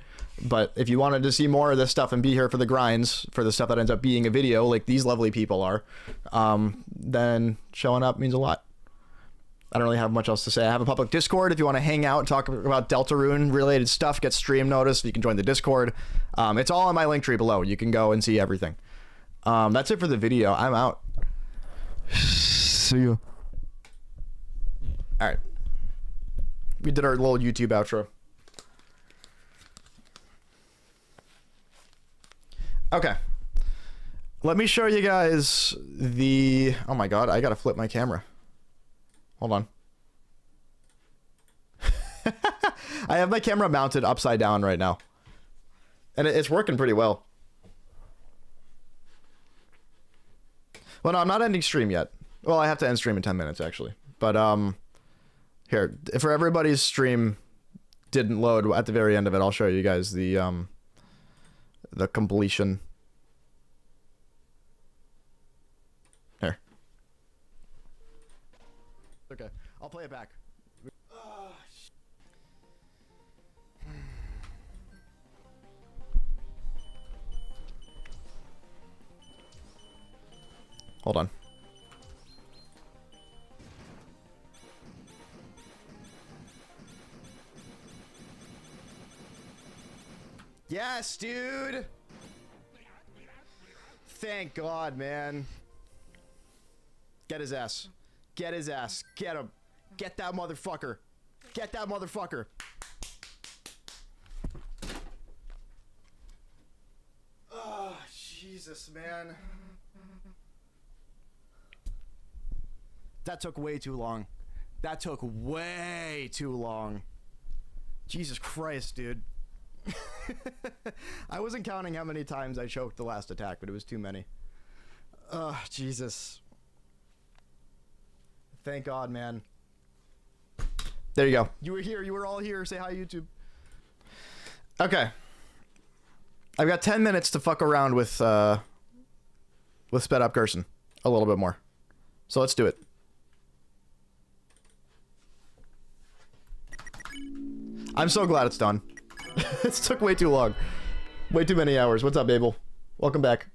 But if you wanted to see more of this stuff and be here for the grinds, for the stuff that ends up being a video like these lovely people are, then showing up means a lot. I don't really have much else to say. I have a public Discord if you want to hang out and talk about Deltarune related stuff, get stream notice, you can join the Discord. It's all on my link tree below. You can go and see everything. That's it for the video. I'm out. See you. All right. We did our little YouTube outro. Okay. Let me show you guys the... Oh my God, I gotta flip my camera. Hold on. I have my camera mounted upside down right now. And it's working pretty well. Well, no, I'm not ending stream yet. Well, I have to end stream in 10 minutes, actually. But, here. For everybody's stream didn't load at the very end of it, I'll show you guys the completion. Here. Okay, I'll play it back. Hold on. Yes, dude! Thank God, man. Get his ass. Get his ass. Get him. Get that motherfucker. Get that motherfucker. Oh, Jesus, man. That took way too long. That took way too long. Jesus Christ, dude. I wasn't counting how many times I choked the last attack, but it was too many. Ugh, Jesus. Thank God, man. There you go. You were here. You were all here. Say hi, YouTube. Okay. I've got 10 minutes to fuck around with sped up Gerson a little bit more. So let's do it. I'm so glad it's done. It took way too long. Way too many hours. What's up, Abel? Welcome back.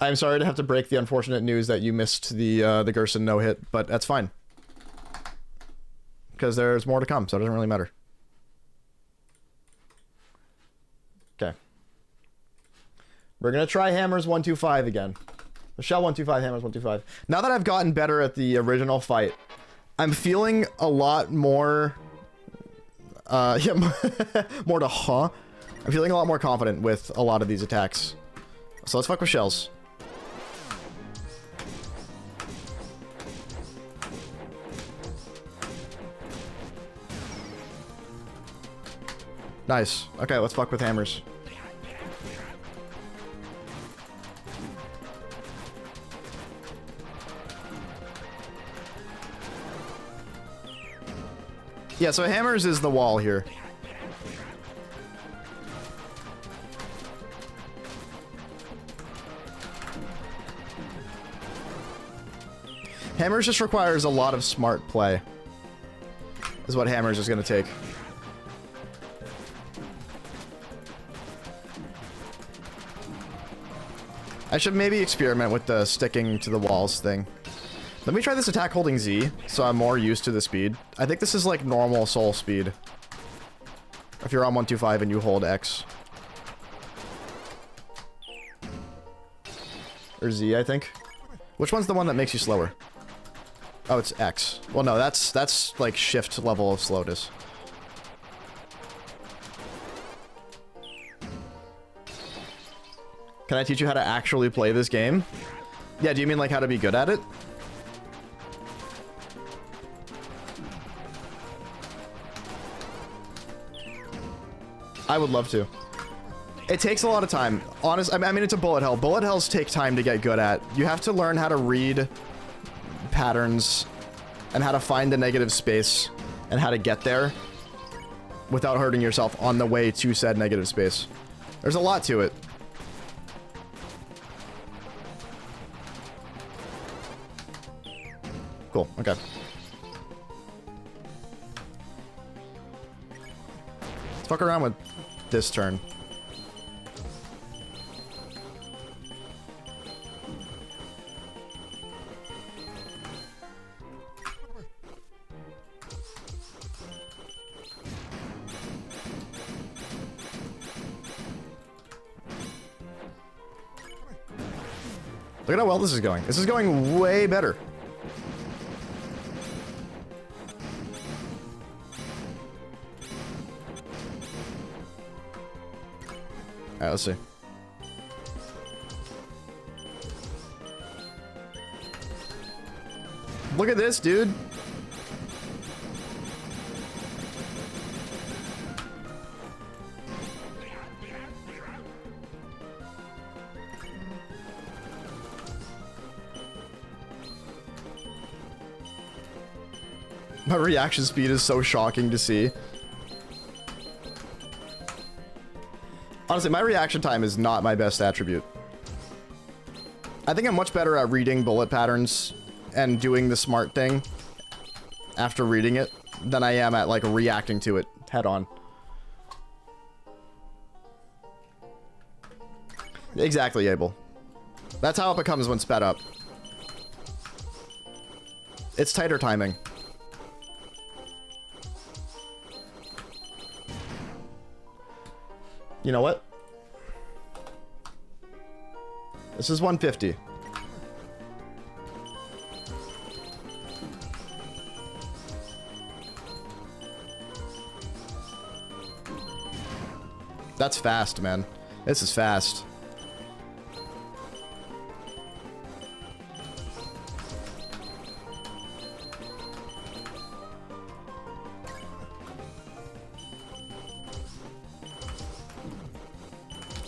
I'm sorry to have to break the unfortunate news that you missed the Gerson no-hit, but that's fine. Because there's more to come, so it doesn't really matter. Okay. We're gonna try Hammers 125 again. Michelle 125, Hammers 125. Now that I've gotten better at the original fight, I'm feeling a lot more... yeah, more to huh. I'm feeling a lot more confident with a lot of these attacks. So let's fuck with shells. Nice. Okay, let's fuck with hammers. Yeah, so hammers is the wall here. Hammers just requires a lot of smart play. Is what hammers is going to take. I should maybe experiment with the sticking to the walls thing. Let me try this attack holding Z, so I'm more used to the speed. I think this is like normal soul speed. If you're on 125 and you hold X. Or Z, I think. Which one's the one that makes you slower? Oh, it's X. Well, no, that's like shift level of slowness. Can I teach you how to actually play this game? Yeah, do you mean like how to be good at it? I would love to. It takes a lot of time. Honestly, I mean, it's a bullet hell. Bullet hells take time to get good at. You have to learn how to read patterns and how to find the negative space and how to get there without hurting yourself on the way to said negative space. There's a lot to it. Cool, okay. Let's fuck around with this turn. Look at how well this is going. This is going way better. Alright, let's see. Look at this, dude. My reaction speed is so shocking to see. Honestly, my reaction time is not my best attribute. I think I'm much better at reading bullet patterns and doing the smart thing after reading it than I am at, like, reacting to it head on. Exactly, Abel. That's how it becomes when sped up. It's tighter timing. You know what? This is 150. That's fast, man. This is fast.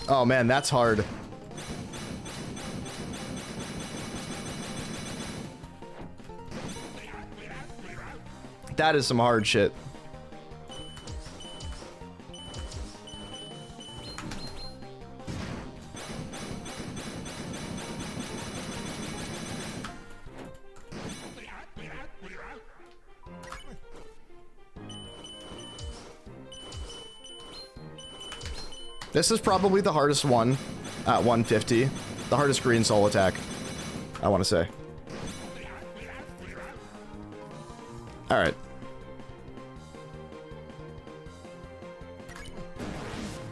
Oh man, that's hard. That is some hard shit. This is probably the hardest one at 150. The hardest green soul attack, I want to say. Alright.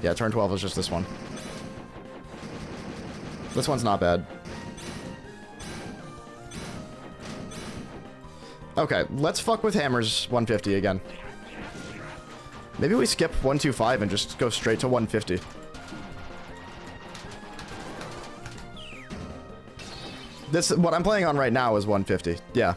Yeah, turn 12 is just this one. This one's not bad. Okay, let's fuck with hammers 150 again. Maybe we skip 125 and just go straight to 150. This, what I'm playing on right now is 150. Yeah.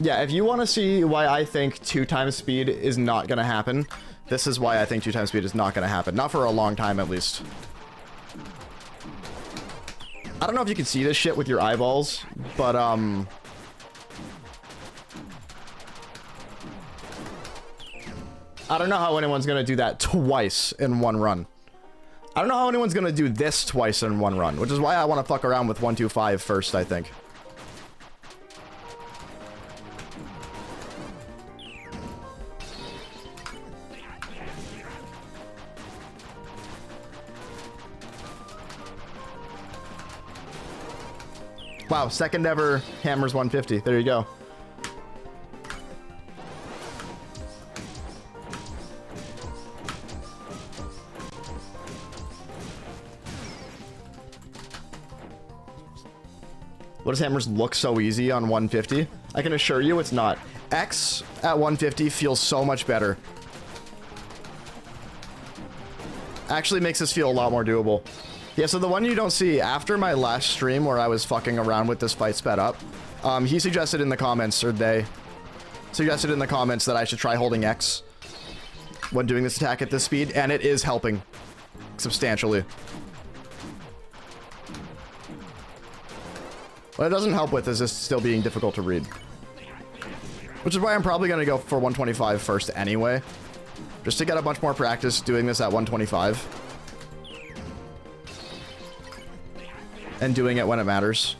Yeah, if you want to see why I think 2 times speed is not going to happen, this is why I think 2 times speed is not going to happen. Not for a long time, at least. I don't know if you can see this shit with your eyeballs, but, I don't know how anyone's going to do that twice in one run. I don't know how anyone's going to do this twice in one run, which is why I want to fuck around with 125 first, I think. Wow, second ever hammers 150. There you go. What does hammers look so easy on 150? I can assure you it's not. X at 150 feels so much better. Actually makes this feel a lot more doable. Yeah, so the one you don't see, after my last stream where I was fucking around with this fight sped up, he suggested in the comments, or they suggested in the comments that I should try holding X when doing this attack at this speed, and it is helping substantially. What it doesn't help with is this still being difficult to read. Which is why I'm probably going to go for 125 first anyway, just to get a bunch more practice doing this at 125. And doing it when it matters.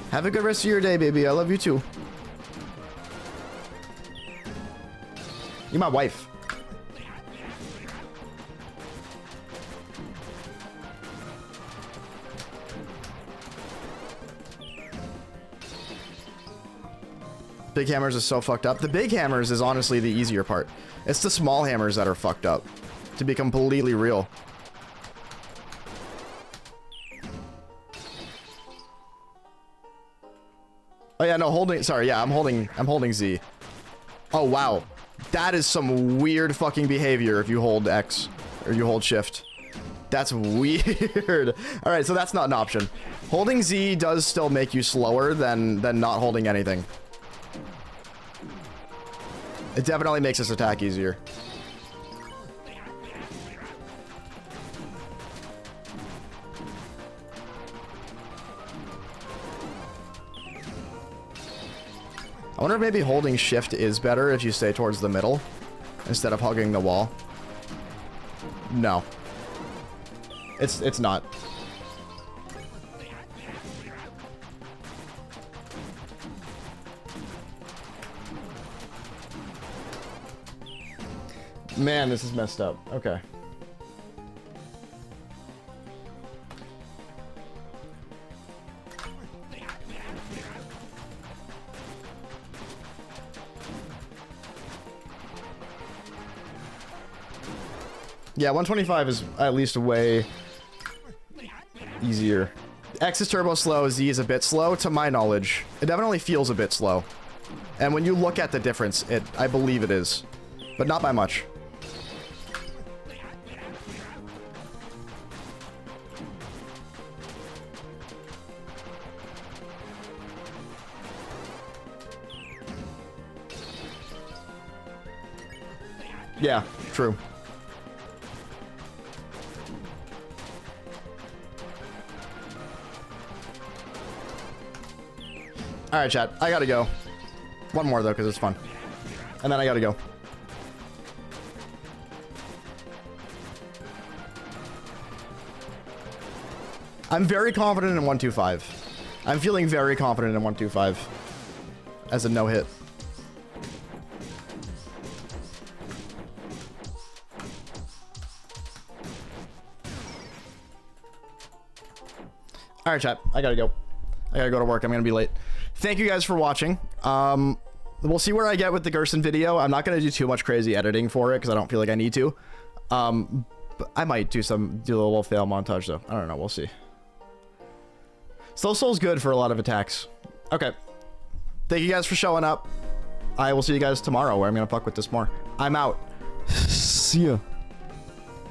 Have a good rest of your day, baby. I love you too. You're my wife. Big hammers is so fucked up. The big hammers is honestly the easier part. It's the small hammers that are fucked up, to be completely real. Oh yeah, no, holding, sorry, yeah, I'm holding Z. Oh wow. That is some weird fucking behavior if you hold X, or you hold shift. That's weird. Alright, so that's not an option. Holding Z does still make you slower than not holding anything. It definitely makes this attack easier. I wonder if maybe holding shift is better if you stay towards the middle instead of hugging the wall. No. It's not. Man, this is messed up. Okay. Yeah, 125 is at least way easier. X is turbo slow, Z is a bit slow, to my knowledge. It definitely feels a bit slow. And when you look at the difference, I believe it is. But not by much. Yeah, true. Alright, chat. I gotta go. One more, though, because it's fun. And then I gotta go. I'm very confident in 125. I'm feeling very confident in 125. As a no-hit. All right, chat. I gotta go. I gotta go to work. I'm gonna be late. Thank you guys for watching. We'll see where I get with the Gerson video. I'm not gonna do too much crazy editing for it because I don't feel like I need to. But I might do a little fail montage though. I don't know. We'll see. Slow Soul's good for a lot of attacks. Okay. Thank you guys for showing up. I will see you guys tomorrow where I'm gonna fuck with this more. I'm out. See ya.